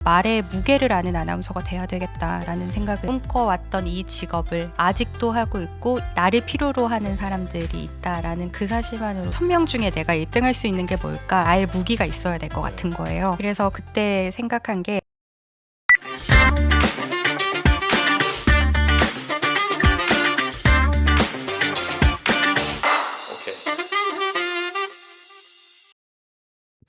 말의 무게를 아는 아나운서가 돼야 되겠다라는 생각을 꿈꿔왔던 이 직업을 아직도 하고 있고 나를 필요로 하는 사람들이 있다라는 그 사실만으로 1000명 중에 내가 1등 할 수 있는 게 뭘까? 나의 무기가 있어야 될 것 같은 거예요. 그래서 그때 생각한 게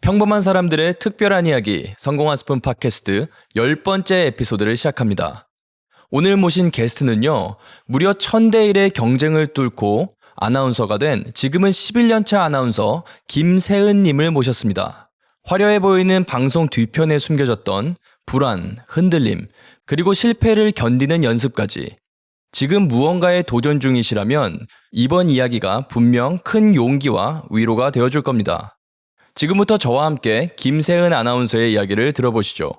평범한 사람들의 특별한 이야기, 성공한 스푼 팟캐스트 10번째 에피소드를 시작합니다. 오늘 모신 게스트는요, 무려 1000대 1의 경쟁을 뚫고 아나운서가 된 지금은 11년차 아나운서 김세은님을 모셨습니다. 화려해 보이는 방송 뒤편에 숨겨졌던 불안, 흔들림, 그리고 실패를 견디는 연습까지. 지금 무언가에 도전 중이시라면 이번 이야기가 분명 큰 용기와 위로가 되어줄 겁니다. 지금부터 저와 함께 김세은 아나운서의 이야기를 들어보시죠.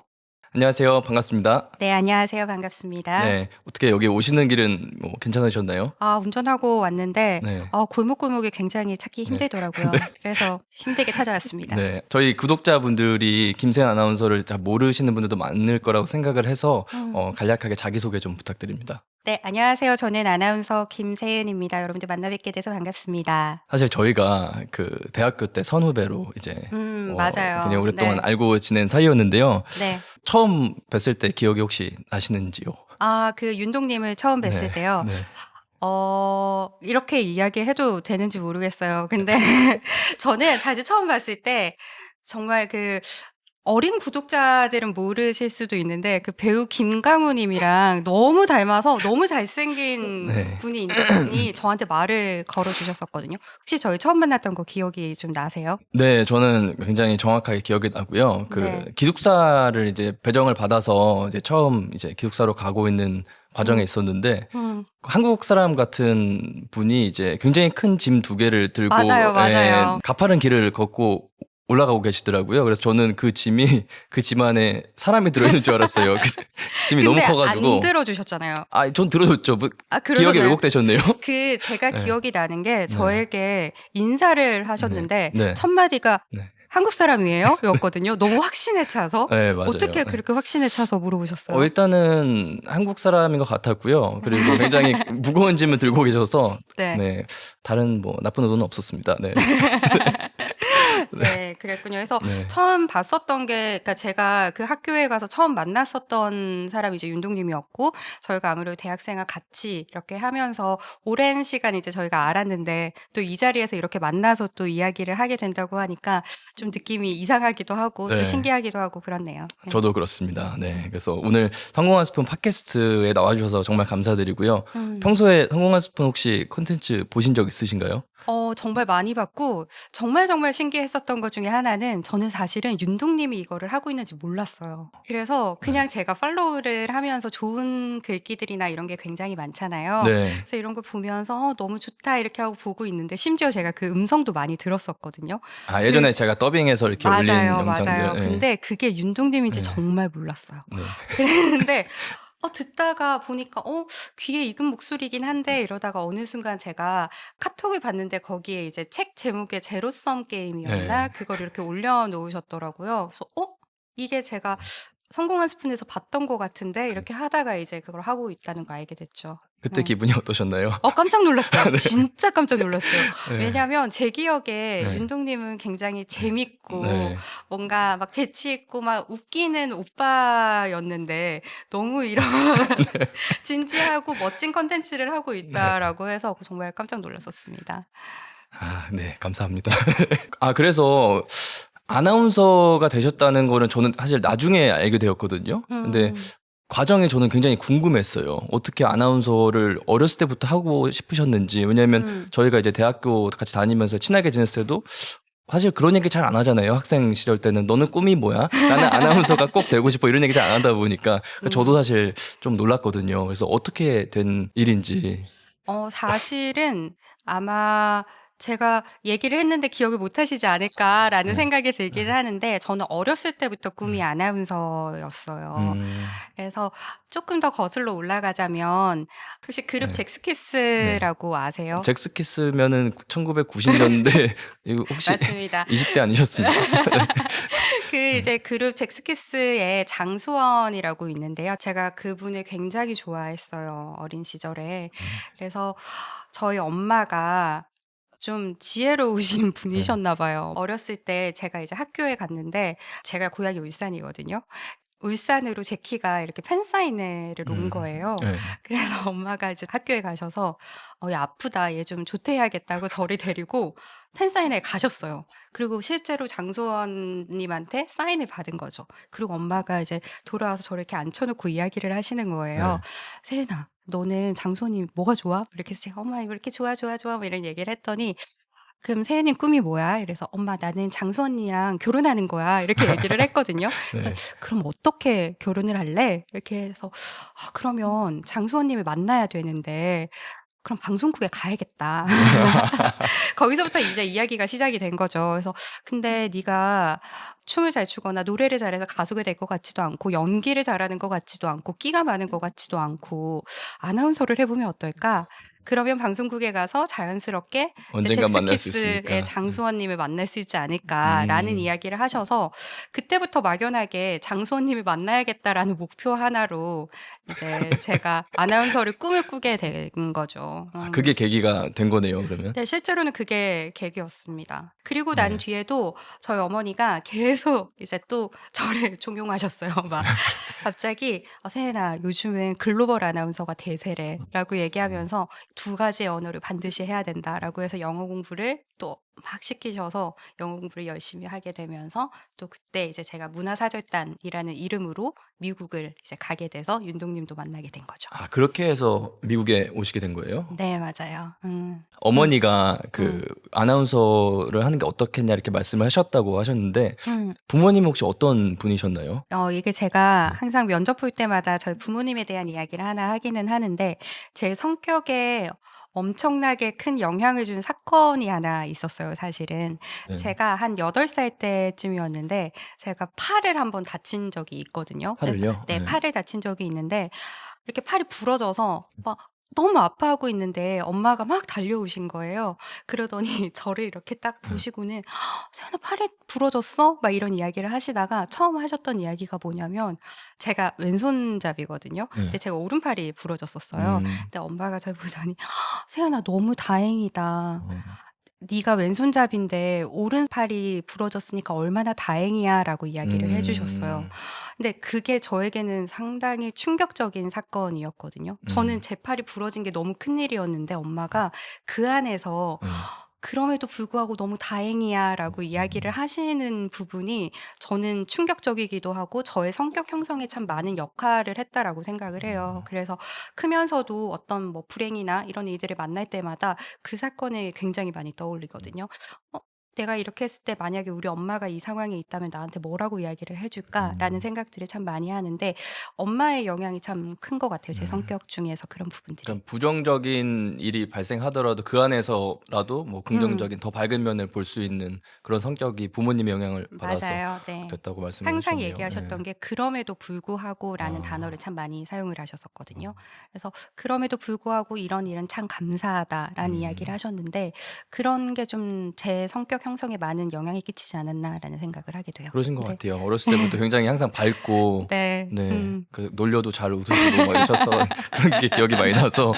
안녕하세요. 반갑습니다. 네, 안녕하세요. 반갑습니다. 네, 어떻게 여기 오시는 길은 괜찮으셨나요? 운전하고 왔는데 네. 골목골목이 굉장히 찾기 힘들더라고요. 그래서 힘들게 찾아왔습니다. 네, 저희 구독자분들이 김세은 아나운서를 잘 모르시는 분들도 많을 거라고 생각을 해서 간략하게 자기소개 좀 부탁드립니다. 네, 안녕하세요. 저는 아나운서 김세은입니다. 여러분들 만나 뵙게 돼서 반갑습니다. 사실 저희가 그 대학교 때 선후배로 이제 맞아요. 그냥 오랫동안 네. 알고 지낸 사이였는데요. 네. 처음 뵀을 때 기억이 혹시 나시는지요? 그 윤동님을 처음 뵀을 네, 때요. 네. 이렇게 이야기해도 되는지 모르겠어요. 근데 저는 사실 처음 봤을 때 정말 어린 구독자들은 모르실 수도 있는데 그 배우 김강우님이랑 너무 닮아서 너무 잘생긴 네. 분이 저한테 말을 걸어주셨었거든요. 혹시 저희 처음 만났던 거 기억이 좀 나세요? 네, 저는 굉장히 정확하게 기억이 나고요. 네. 기숙사를 이제 배정을 받아서 이제 처음 이제 기숙사로 가고 있는 과정에 있었는데 한국 사람 같은 분이 이제 굉장히 큰 짐 2개를 들고 맞아요. 가파른 길을 걷고 올라가고 계시더라고요. 그래서 저는 그 짐이 그 짐 안에 사람이 들어있는 줄 알았어요. 그 짐이 너무 근데 커가지고. 안 들어주셨잖아요. 전 들어줬죠. 기억이 그러셨나요? 왜곡되셨네요. 제가 네. 기억이 나는 게 저에게 인사를 하셨는데 네. 첫 마디가 네. 한국 사람이에요? 였거든요. 너무 확신에 차서. 네, 맞아요. 어떻게 네. 그렇게 확신에 차서 물어보셨어요? 일단은 한국 사람인 것 같았고요. 그리고 굉장히 무거운 짐을 들고 계셔서 네. 다른 나쁜 의도는 없었습니다. 네. 네, 그랬군요. 그래서 네. 처음 봤었던 게, 그러니까 제가 그 학교에 가서 처음 만났었던 사람이 이제 윤동님이었고, 저희가 아무래도 대학생활 같이 이렇게 하면서 오랜 시간 이제 저희가 알았는데, 또 이 자리에서 이렇게 만나서 또 이야기를 하게 된다고 하니까 좀 느낌이 이상하기도 하고, 네. 또 신기하기도 하고 그렇네요. 네. 저도 그렇습니다. 네. 그래서 오늘 성공한 스푼 팟캐스트에 나와주셔서 정말 감사드리고요. 평소에 성공한 스푼 혹시 콘텐츠 보신 적 있으신가요? 정말 많이 봤고 정말 신기했었던 것 중에 하나는 저는 사실은 윤동님이 이거를 하고 있는지 몰랐어요. 그래서 그냥 제가 팔로우를 하면서 좋은 글귀들이나 이런 게 굉장히 많잖아요. 네. 그래서 이런 걸 보면서 너무 좋다 이렇게 하고 보고 있는데 심지어 제가 그 음성도 많이 들었었거든요. 예전에 제가 더빙해서 이렇게 올린 영상들. 맞아요. 네. 근데 그게 윤동님인지 네. 정말 몰랐어요. 네. 그랬는데 듣다가 보니까 귀에 익은 목소리긴 한데 이러다가 어느 순간 제가 카톡을 봤는데 거기에 이제 책 제목에 제로섬 게임이었나? 네. 그걸 이렇게 올려놓으셨더라고요. 그래서 이게 제가 성공한 스푼에서 봤던 것 같은데 이렇게 하다가 이제 그걸 하고 있다는 거 알게 됐죠. 그때 기분이 어떠셨나요? 깜짝 놀랐어요. 네. 진짜 깜짝 놀랐어요. 네. 왜냐면 제 기억에 네. 윤동님은 굉장히 재밌고 네. 뭔가 막 재치 있고 막 웃기는 오빠였는데 너무 이런 진지하고 멋진 컨텐츠를 하고 있다라고 해서 정말 깜짝 놀랐었습니다. 네, 감사합니다. 그래서 아나운서가 되셨다는 거는 저는 사실 나중에 알게 되었거든요. 근데 과정이 저는 굉장히 궁금했어요. 어떻게 아나운서를 어렸을 때부터 하고 싶으셨는지. 왜냐하면 저희가 이제 대학교 같이 다니면서 친하게 지냈을 때도 사실 그런 얘기 잘 안 하잖아요. 학생 시절 때는 너는 꿈이 뭐야? 나는 아나운서가 꼭 되고 싶어. 이런 얘기 잘 안 하다 보니까 저도 사실 좀 놀랐거든요. 그래서 어떻게 된 일인지. 사실은 아마 제가 얘기를 했는데 기억을 못 하시지 않을까라는 네. 생각이 들기는 하는데 저는 어렸을 때부터 꿈이 아나운서였어요. 그래서 조금 더 거슬러 올라가자면 혹시 그룹 네. 잭스키스라고 아세요? 잭스키스면은 1990년대 이거 혹시 맞습니다. 20대 아니셨습니까? 그 이제 그룹 잭스키스의 장수원이라고 있는데요. 제가 그분을 굉장히 좋아했어요, 어린 시절에. 그래서 저희 엄마가 좀 지혜로우신 분이셨나 봐요. 어렸을 때 제가 이제 학교에 갔는데 제가 고향이 울산이거든요. 울산으로 제 키가 이렇게 팬사인회를 온 거예요. 네. 그래서 엄마가 이제 학교에 가셔서 얘 아프다. 얘 좀 조퇴해야겠다고 저를 데리고 팬사인회에 가셨어요. 그리고 실제로 장소원 님한테 사인을 받은 거죠. 그리고 엄마가 이제 돌아와서 저를 이렇게 앉혀 놓고 이야기를 하시는 거예요. 네. "세은아 너는 장소원님 뭐가 좋아?" 이렇게 해서 제가 "엄마 이렇게 좋아, 좋아, 좋아." 뭐 이런 얘기를 했더니 "그럼 세은님 꿈이 뭐야?" 이래서 "엄마 나는 장수 언니랑 결혼하는 거야." 이렇게 얘기를 했거든요. 그래서 네. "그럼 어떻게 결혼을 할래?" 이렇게 해서 그러면 장수 언님을 만나야 되는데 그럼 방송국에 가야겠다." 거기서부터 이제 이야기가 시작이 된 거죠. 그래서 "근데 네가 춤을 잘 추거나 노래를 잘해서 가수가 될 것 같지도 않고 연기를 잘하는 것 같지도 않고 끼가 많은 것 같지도 않고 아나운서를 해 보면 어떨까? 그러면 방송국에 가서 자연스럽게 이제 언젠간 만날 수 잭스키스의 있으니까. 장수원 님을 만날 수 있지 않을까?"라는 이야기를 하셔서 그때부터 막연하게 '장수원 님을 만나야겠다.'라는 목표 하나로 이제 제가 아나운서를 꿈을 꾸게 된 거죠. 그게 계기가 된 거네요, 그러면. 네, 실제로는 그게 계기였습니다. 그리고 난 네. 뒤에도 저희 어머니가 계속 이제 또 저를 종용하셨어요. 막 갑자기 "세은아 요즘은 글로벌 아나운서가 대세래."라고 얘기하면서 "두 가지의 언어를 반드시 해야 된다."라고 해서 영어 공부를 또 막 시키셔서 영어 공부를 열심히 하게 되면서 또 그때 이제 제가 문화사절단이라는 이름으로 미국을 이제 가게 돼서 윤동 님도 만나게 된 거죠. 그렇게 해서 미국에 오시게 된 거예요? 네, 맞아요. 어머니가 그 음. 아나운서를 하는 게 어떻겠냐 이렇게 말씀을 하셨다고 하셨는데 음. 부모님은 혹시 어떤 분이셨나요? 이게 제가 네. 항상 면접 볼 때마다 저희 부모님에 대한 이야기를 하나 하기는 하는데 제 성격에 엄청나게 큰 영향을 준 사건이 하나 있었어요, 사실은. 네. 제가 한 8살 때쯤이었는데 제가 팔을 한번 다친 적이 있거든요. 그래서 팔을요? 네, 네. 팔을 다친 적이 있는데 이렇게 팔이 부러져서 막 너무 아파하고 있는데 엄마가 막 달려오신 거예요. 그러더니 저를 이렇게 딱 보시고는 "세연아 팔이 부러졌어?" 막 이런 이야기를 하시다가 처음 하셨던 이야기가 뭐냐면 제가 왼손잡이거든요. 네. 근데 제가 오른팔이 부러졌었어요. 음. 근데 엄마가 저를 보더니 "세연아 너무 다행이다. 어. 네가 왼손잡인데 오른팔이 부러졌으니까 얼마나 다행이야."라고 이야기를 해 주셨어요. 음. 근데 그게 저에게는 상당히 충격적인 사건이었거든요. 저는 음. 제 팔이 부러진 게 너무 큰일이었는데 엄마가 그 안에서 네. "그럼에도 불구하고 너무 다행이야."라고 이야기를 하시는 부분이 저는 충격적이기도 하고 저의 성격 형성에 참 많은 역할을 했다라고 생각을 해요. 그래서 크면서도 어떤 뭐 불행이나 이런 일들을 만날 때마다 그 사건이 굉장히 많이 떠올리거든요. '어 내가 이렇게 했을 때 만약에 우리 엄마가 이 상황에 있다면 나한테 뭐라고 이야기를 해 줄까?'라는 생각들을 참 많이 하는데 엄마의 영향이 참 큰 것 같아요, 제 성격 중에서 그런 부분들이. 그러니까 부정적인 일이 발생하더라도 그 안에서라도 뭐 음. 긍정적인 더 밝은 면을 볼 수 있는 그런 성격이 부모님의 영향을 받아서 맞아요. 네. 됐다고 말씀을 해 항상 주셨네요. 얘기하셨던 예. 게 "그럼에도 불구하고"라는 단어를 참 많이 사용을 하셨었거든요. 그래서 "그럼에도 불구하고 이런 일은 참 감사하다."라는 이야기를 하셨는데 그런 게 좀 제 성격 형성에 많은 영향을 끼치지 않았나라는 생각을 하게 돼요. 그러신 것 네. 같아요. 어렸을 때부터 굉장히 항상 밝고 네. 네. 그 놀려도 잘 웃으시고 막 이러셔서 그런 게 기억이 많이 나서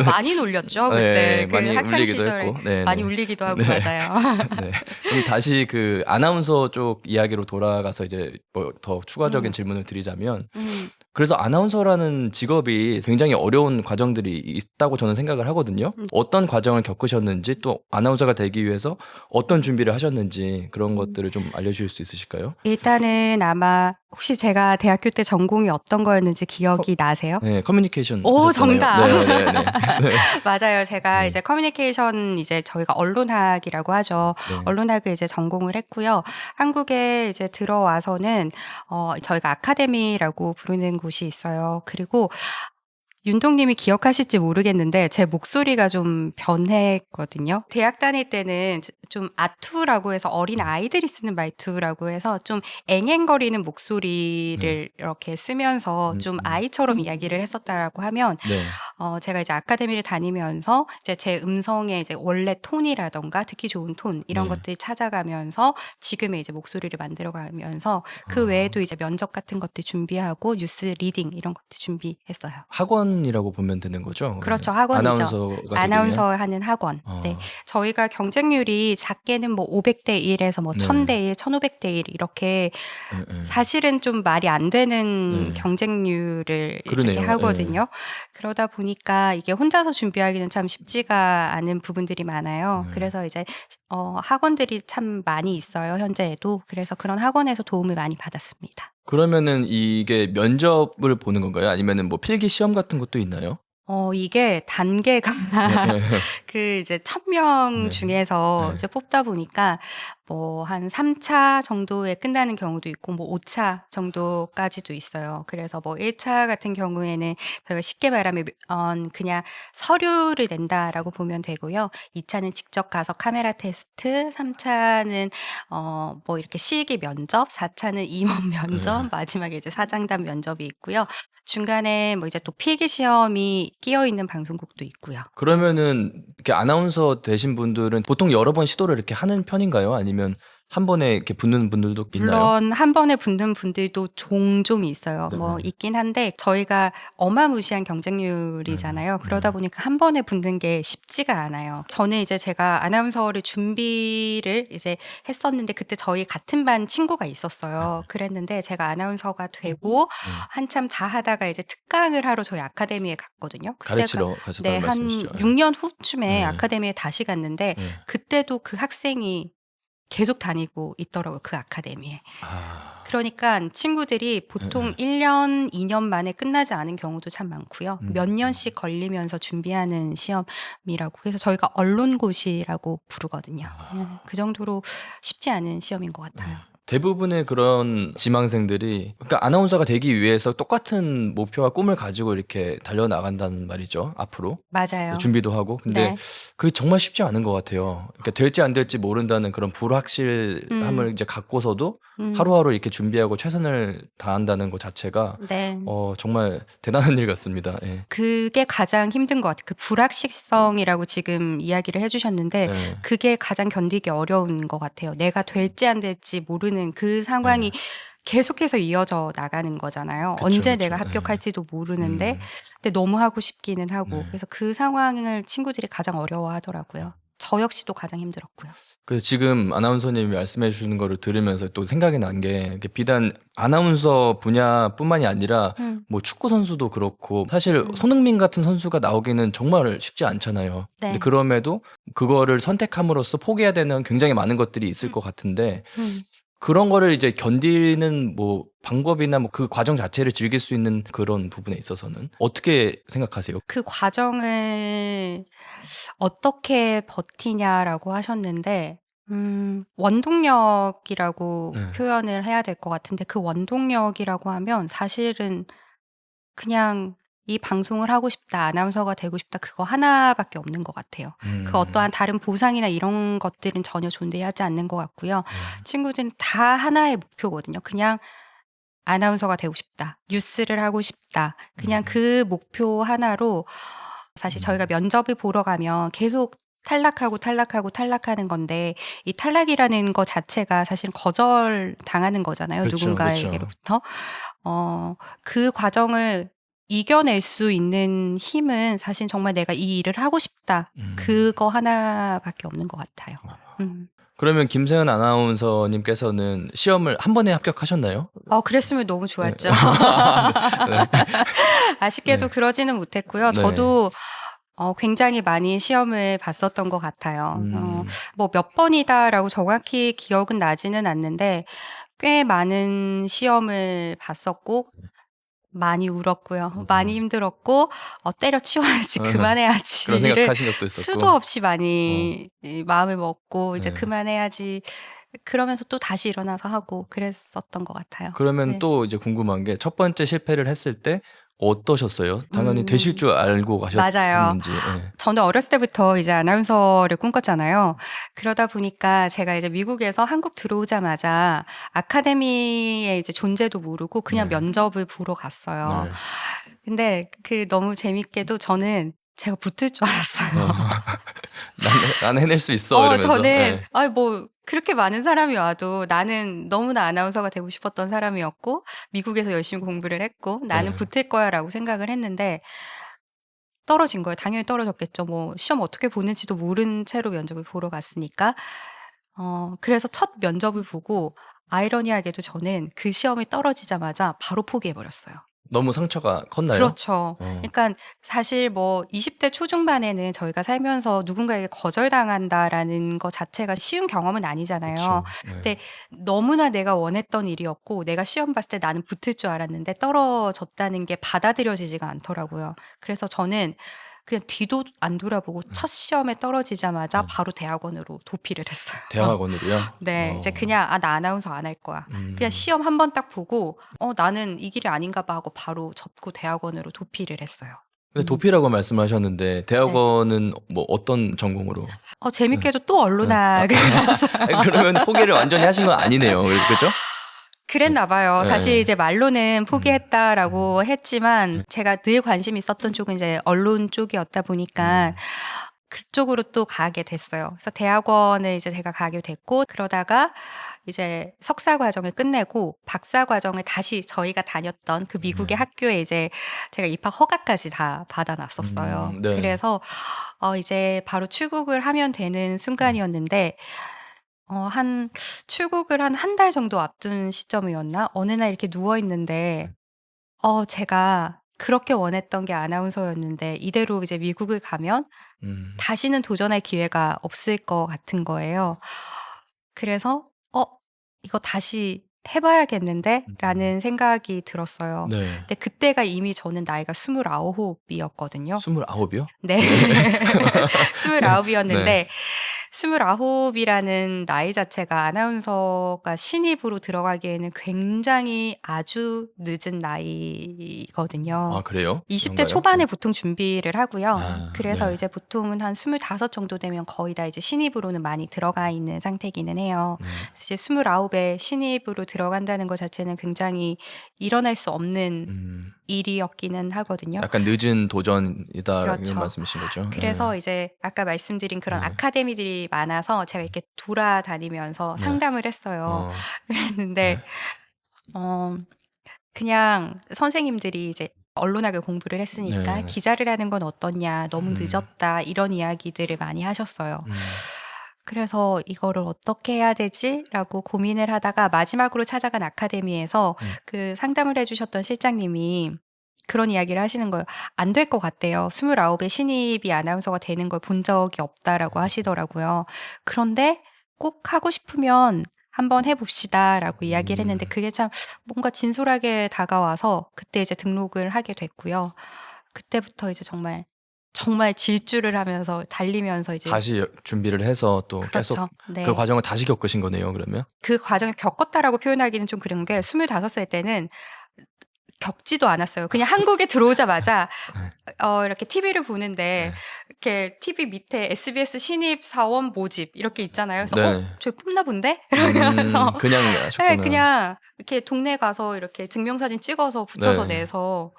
많이 놀렸죠 네. 그때. 그 많이 학창 울리기도 시절에 했고. 네네. 많이 울리기도 하고 네. 맞아요. 네. 그럼 다시 그 아나운서 쪽 이야기로 돌아가서 이제 뭐 더 추가적인 질문을 드리자면 음. 그래서 아나운서라는 직업이 굉장히 어려운 과정들이 있다고 저는 생각을 하거든요. 어떤 과정을 겪으셨는지 또 아나운서가 되기 위해서 어떤 준비를 하셨는지 그런 것들을 좀 알려주실 수 있으실까요? 일단은 아마 혹시 제가 대학교 때 전공이 어떤 거였는지 기억이 나세요? 네, 커뮤니케이션 오, 하셨잖아요. 정답. 네네네. 네. 맞아요. 제가 네. 이제 커뮤니케이션 이제 저희가 언론학이라고 하죠. 네. 언론학을 이제 전공을 했고요. 한국에 이제 들어와서는 저희가 아카데미라고 부르는 곳이 있어요. 그리고 윤동 님이 기억하실지 모르겠는데 제 목소리가 좀 변했거든요. 대학 다닐 때는 좀 아투라고 해서 어린 아이들이 쓰는 말투라고 해서 좀 앵앵거리는 목소리를 이렇게 쓰면서 좀 아이처럼 이야기를 했었다라고 하면 네. 제가 이제 아카데미를 다니면서 이제 제 음성의 이제 원래 톤이라든가 듣기 좋은 톤 이런 네. 것들 찾아가면서 지금의 이제 목소리를 만들어 가면서 그 외에도 이제 면접 같은 것들 준비하고 뉴스 리딩 이런 것들 준비했어요. 학원이라고 보면 되는 거죠? 그렇죠. 학원이죠. 아나운서가 되기 위한? 아나운서 하는 학원. 네. 저희가 경쟁률이 작게는 뭐 500대 1에서 뭐 네. 1000대 1, 1500대 1 이렇게 사실은 좀 말이 안 되는 네. 경쟁률을 이렇게 그러네요. 하거든요. 그러다 보니까 이게 혼자서 준비하기는 참 쉽지가 않은 부분들이 많아요. 그래서 이제 학원들이 참 많이 있어요, 현재에도. 그래서 그런 학원에서 도움을 많이 받았습니다. 그러면은 이게 면접을 보는 건가요? 아니면은 뭐 필기 시험 같은 것도 있나요? 이게 단계가 네. 그 이제 1000명 네. 중에서 네. 이제 뽑다 보니까 뭐 한 3차 정도에 끝나는 경우도 있고 뭐 5차 정도까지도 있어요. 그래서 뭐 1차 같은 경우에는 저희가 쉽게 말하면 그냥 서류를 낸다라고 보면 되고요. 2차는 직접 가서 카메라 테스트, 3차는 뭐 이렇게 실기 면접, 4차는 임원 면접, 마지막에 이제 사장단 면접이 있고요. 중간에 뭐 이제 또 필기 시험이 끼어 있는 방송국도 있고요. 그러면은 이렇게 아나운서 되신 분들은 보통 여러 번 시도를 이렇게 하는 편인가요? 아니면 한 번에 이렇게 붙는 분들도 있나요? 물론 한 번에 붙는 분들도 종종 있어요. 네. 뭐 있긴 한데 저희가 어마무시한 경쟁률이잖아요. 그러다 보니까 한 번에 붙는 게 쉽지가 않아요. 저는 이제 제가 아나운서를 준비를 이제 했었는데 그때 저희 같은 반 친구가 있었어요. 그랬는데 제가 아나운서가 되고 한참 다 하다가 이제 특강을 하러 저희 아카데미에 갔거든요. 그때가 가르치러 가셨다는 한 말씀이시죠? 6년 후쯤에 네. 아카데미에 다시 갔는데 네. 그때도 그 학생이 계속 다니고 있더라고요, 그 아카데미에. 그러니까 친구들이 보통 1년, 2년 만에 끝나지 않은 경우도 참 많고요. 몇 년씩 걸리면서 준비하는 시험이라고. 그래서 저희가 언론고시라고 부르거든요. 그 정도로 쉽지 않은 시험인 것 같아요. 대부분의 그런 지망생들이 그러니까 아나운서가 되기 위해서 똑같은 목표와 꿈을 가지고 이렇게 달려나간다는 말이죠, 앞으로. 맞아요. 준비도 하고. 근데 네. 그게 정말 쉽지 않은 것 같아요. 그러니까 될지 안 될지 모른다는 그런 불확실함을 이제 갖고서도 하루하루 이렇게 준비하고 최선을 다한다는 것 자체가 네. 정말 대단한 일 같습니다. 예. 그게 가장 힘든 것 같아요. 그 불확실성이라고 지금 이야기를 해주셨는데 네. 그게 가장 견디기 어려운 것 같아요. 내가 될지 안 될지 모르는 그 상황이 계속해서 이어져 나가는 거잖아요. 그쵸, 언제 그쵸. 내가 합격할지도 모르는데 근데 너무 하고 싶기는 하고 그래서 그 상황을 친구들이 가장 어려워하더라고요. 저 역시도 가장 힘들었고요. 그 지금 아나운서님이 말씀해 주시는 거를 들으면서 또 생각이 난 게 비단 아나운서 분야뿐만이 아니라 뭐 축구 선수도 그렇고 사실 손흥민 같은 선수가 나오기는 정말 쉽지 않잖아요. 근데 네. 그럼에도 그거를 선택함으로써 포기해야 되는 굉장히 많은 것들이 있을 것 같은데 음. 그런 거를 이제 견디는 뭐 방법이나 뭐 그 과정 자체를 즐길 수 있는 그런 부분에 있어서는 어떻게 생각하세요? 그 과정을 어떻게 버티냐라고 하셨는데 원동력이라고 네. 표현을 해야 될 것 같은데 그 원동력이라고 하면 사실은 그냥 '이 방송을 하고 싶다. 아나운서가 되고 싶다.' 그거 하나밖에 없는 것 같아요. 그 어떠한 다른 보상이나 이런 것들은 전혀 존재하지 않는 것 같고요. 친구들은 다 하나의 목표거든요. 그냥 '아나운서가 되고 싶다. 뉴스를 하고 싶다.' 그냥 그 목표 하나로 사실 저희가 면접을 보러 가면 계속 탈락하는 건데 이 탈락이라는 거 자체가 사실 거절당하는 거잖아요, 그쵸, 그쵸. 누군가에게로부터. 그 과정을 이겨낼 수 있는 힘은 사실 정말 '내가 이 일을 하고 싶다.' 그거 하나밖에 없는 것 같아요. 그러면 김세현 아나운서님께서는 시험을 한 번에 합격하셨나요? 그랬으면 너무 좋았죠. 네. 아쉽게도 그러지는 못했고요. 네. 저도 굉장히 많이 시험을 봤었던 것 같아요. 뭐 몇 번이다라고 정확히 기억은 나지는 않는데 꽤 많은 시험을 봤었고 많이 울었고요. 많이 힘들었고 때려치워야지, 그만해야지 그런 를 생각하신 적도 있었고. 수도 없이 많이 이 마음을 먹고 이제 네. 그만해야지 그러면서 또 다시 일어나서 하고 그랬었던 것 같아요. 그러면 네. 또 이제 궁금한 게 첫 번째 실패를 했을 때 어떠셨어요? 당연히 되실 줄 알고 맞아요. 가셨는지. 예. 저는 어렸을 때부터 이제 아나운서를 꿈꿨잖아요. 그러다 보니까 제가 이제 미국에서 한국 들어오자마자 아카데미의 이제 존재도 모르고 그냥 면접을 보러 갔어요. 근데 너무 재밌게도 저는 제가 붙을 줄 알았어요. 난 해낼 수 있어 이러면서. 저는 예. 뭐 그렇게 많은 사람이 와도 나는 너무나 아나운서가 되고 싶었던 사람이었고 미국에서 열심히 공부를 했고 '나는 네. 붙을 거야.'라고 생각을 했는데 떨어진 거예요. 당연히 떨어졌겠죠. 뭐 시험 어떻게 보는지도 모른 채로 면접을 보러 갔으니까. 그래서 첫 면접을 보고 아이러니하게도 저는 그 시험이 떨어지자마자 바로 포기해 버렸어요. 너무 상처가 컸나요? 그렇죠. 어. 그러니깐 사실 뭐 20대 초중반에는 저희가 살면서 누군가에게 거절당한다라는 거 자체가 쉬운 경험은 아니잖아요. 그쵸. 네. 근데 너무나 내가 원했던 일이었고 내가 시험 봤을 때 나는 붙을 줄 알았는데 떨어졌다는 게 받아들여지지가 않더라고요. 그래서 저는 그냥 뒤도 안 돌아보고 첫 시험에 떨어지자마자 네. 바로 대학원으로 도피를 했어요. 대학원으로요? 네. 이제 그냥 '아 나 아나운서 안 할 거야.' 그냥 음. 시험 한 번 딱 보고 '나는 이 길이 아닌가 봐.' 하고 바로 접고 대학원으로 도피를 했어요. 근데 음. 도피라고 말씀하셨는데 네. 대학원은 뭐 어떤 전공으로? 네. 재밌게도 또 네. 언론학을 갔어요. 그러면 포기를 완전히 하신 건 아니네요. 그죠? 그랬나 봐요. 사실 예. 이제 말로는 음. 포기했다라고 했지만 네. 제가 늘 관심이 있었던 쪽은 이제 언론 쪽이었다 보니까 그쪽으로 또 가게 됐어요. 그래서 대학원을 이제 제가 가게 됐고 그러다가 이제 석사 과정을 끝내고 박사 과정을 다시 저희가 다녔던 그 미국의 학교에 이제 제가 입학 허가까지 다 받아 놨었어요. 네. 그래서 이제 바로 출국을 하면 되는 순간이었는데 한 출국을 한 한 달 정도 앞둔 시점이었나? 어느 날 이렇게 누워 있는데 제가 그렇게 원했던 게 아나운서였는데 이대로 이제 미국을 가면 음. 다시는 도전할 기회가 없을 것 같은 거예요. 그래서 '이거 다시 해 봐야겠는데?'라는 생각이 들었어요. 네. 근데 그때가 이미 저는 나이가 29 이었거든요. 29 이요? 네. 29 네. 이었는데 29 이라는 나이 자체가 아나운서가 신입으로 들어가기에는 굉장히 아주 늦은 나이거든요. 아 그래요? 20대 그런가요? 초반에 보통 준비를 하고요. 그래서 네. 이제 보통은 한 25 정도 되면 거의 다 이제 신입으로는 많이 들어가 있는 상태기는 해요. 그래서 이제 29에 신입으로 들어간다는 것 자체는 굉장히 일어날 수 없는 일이었기는 하거든요. 약간 늦은 도전이다 이런 그렇죠. 말씀이신 거죠? 그래서 이제 아까 말씀드린 그런 네. 아카데미들이 많아서 제가 이렇게 돌아다니면서 네. 상담을 했어요. 어. 그랬는데 어 그냥 선생님들이 이제 언론학을 공부를 했으니까 네. "기자를 하는 건 어떻냐. 너무 늦었다." 이런 이야기들을 많이 하셨어요. 음. 그래서 '이거를 어떻게 해야 되지?'라고 고민을 하다가 마지막으로 찾아간 아카데미에서 그 상담을 해 주셨던 실장님이 그런 이야기를 하시는 거예요. "안 될 것 같대요. 29에 신입이 아나운서가 되는 걸 본 적이 없다."라고 하시더라고요. 그런데 "꼭 하고 싶으면 한번 해 봅시다."라고 이야기를 했는데 그게 참 뭔가 진솔하게 다가와서 그때 이제 등록을 하게 됐고요. 그때부터 이제 정말, 정말 질주를 하면서 달리면서 이제 다시 준비를 해서 또 계속 그렇죠. 그 네. 과정을 다시 겪으신 거네요, 그러면? 그 과정을 겪었다라고 표현하기는 좀 그런 게 25살 때는 겪지도 않았어요. 그냥 한국에 들어오자마자 이렇게 TV를 보는데 네. 이렇게 TV 밑에 SBS 신입 사원 모집 이렇게 있잖아요. 그래서 네. 저기 뽑나 본데?' 이러면서 그냥 네 하셨구나. 그냥 이렇게 동네 가서 이렇게 증명사진 찍어서 붙여서 네. 내서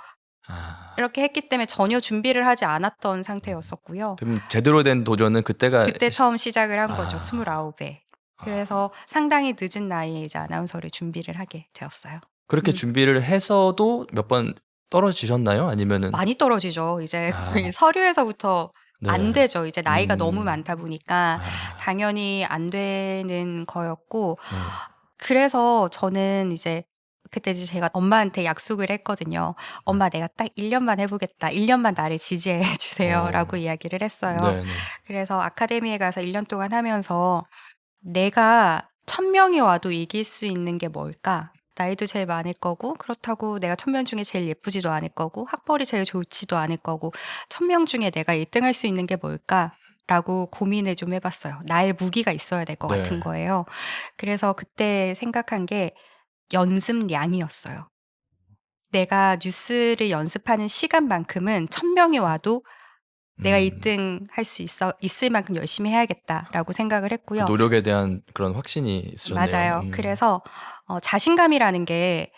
아. 이렇게 했기 때문에 전혀 준비를 하지 않았던 상태였었고요. 그럼 제대로 된 도전은 그때가 그때 처음 시작을 한 거죠, 아. 29에. 그래서 상당히 늦은 나이에 이제 아나운서를 준비를 하게 되었어요. 그렇게 준비를 해서도 몇 번 떨어지셨나요? 아니면은 많이 떨어지죠. 이제 아. 거의 서류에서부터 안 네. 되죠. 이제 나이가 너무 많다 보니까 아. 당연히 안 되는 거였고 네. 그래서 저는 이제 그때 이제 제가 엄마한테 약속을 했거든요. "엄마 내가 딱 1 년만 해 보겠다. 1 년만 나를 지지해 주세요."라고 이야기를 했어요. 네네. 그래서 아카데미에 가서 1년 동안 하면서 '내가 1000 명이 와도 이길 수 있는 게 뭘까? 나이도 제일 많을 거고 그렇다고 내가 1000명 중에 제일 예쁘지도 않을 거고 학벌이 제일 좋지도 않을 거고 1000명 중에 내가 1 등 할 수 있는 게 뭘까?'라고 고민을 좀 해 봤어요. 나의 무기가 있어야 될 것 같은 네. 거예요. 그래서 그때 생각한 게 연습량이었어요. 내가 뉴스를 연습하는 시간만큼은 1000 명이 와도 '내가 1 등 할 수 있을 만큼 열심히 해야겠다.'라고 생각을 그 했고요. 노력에 대한 그런 확신이 있으셨네요. 맞아요. 그래서 자신감이라는 게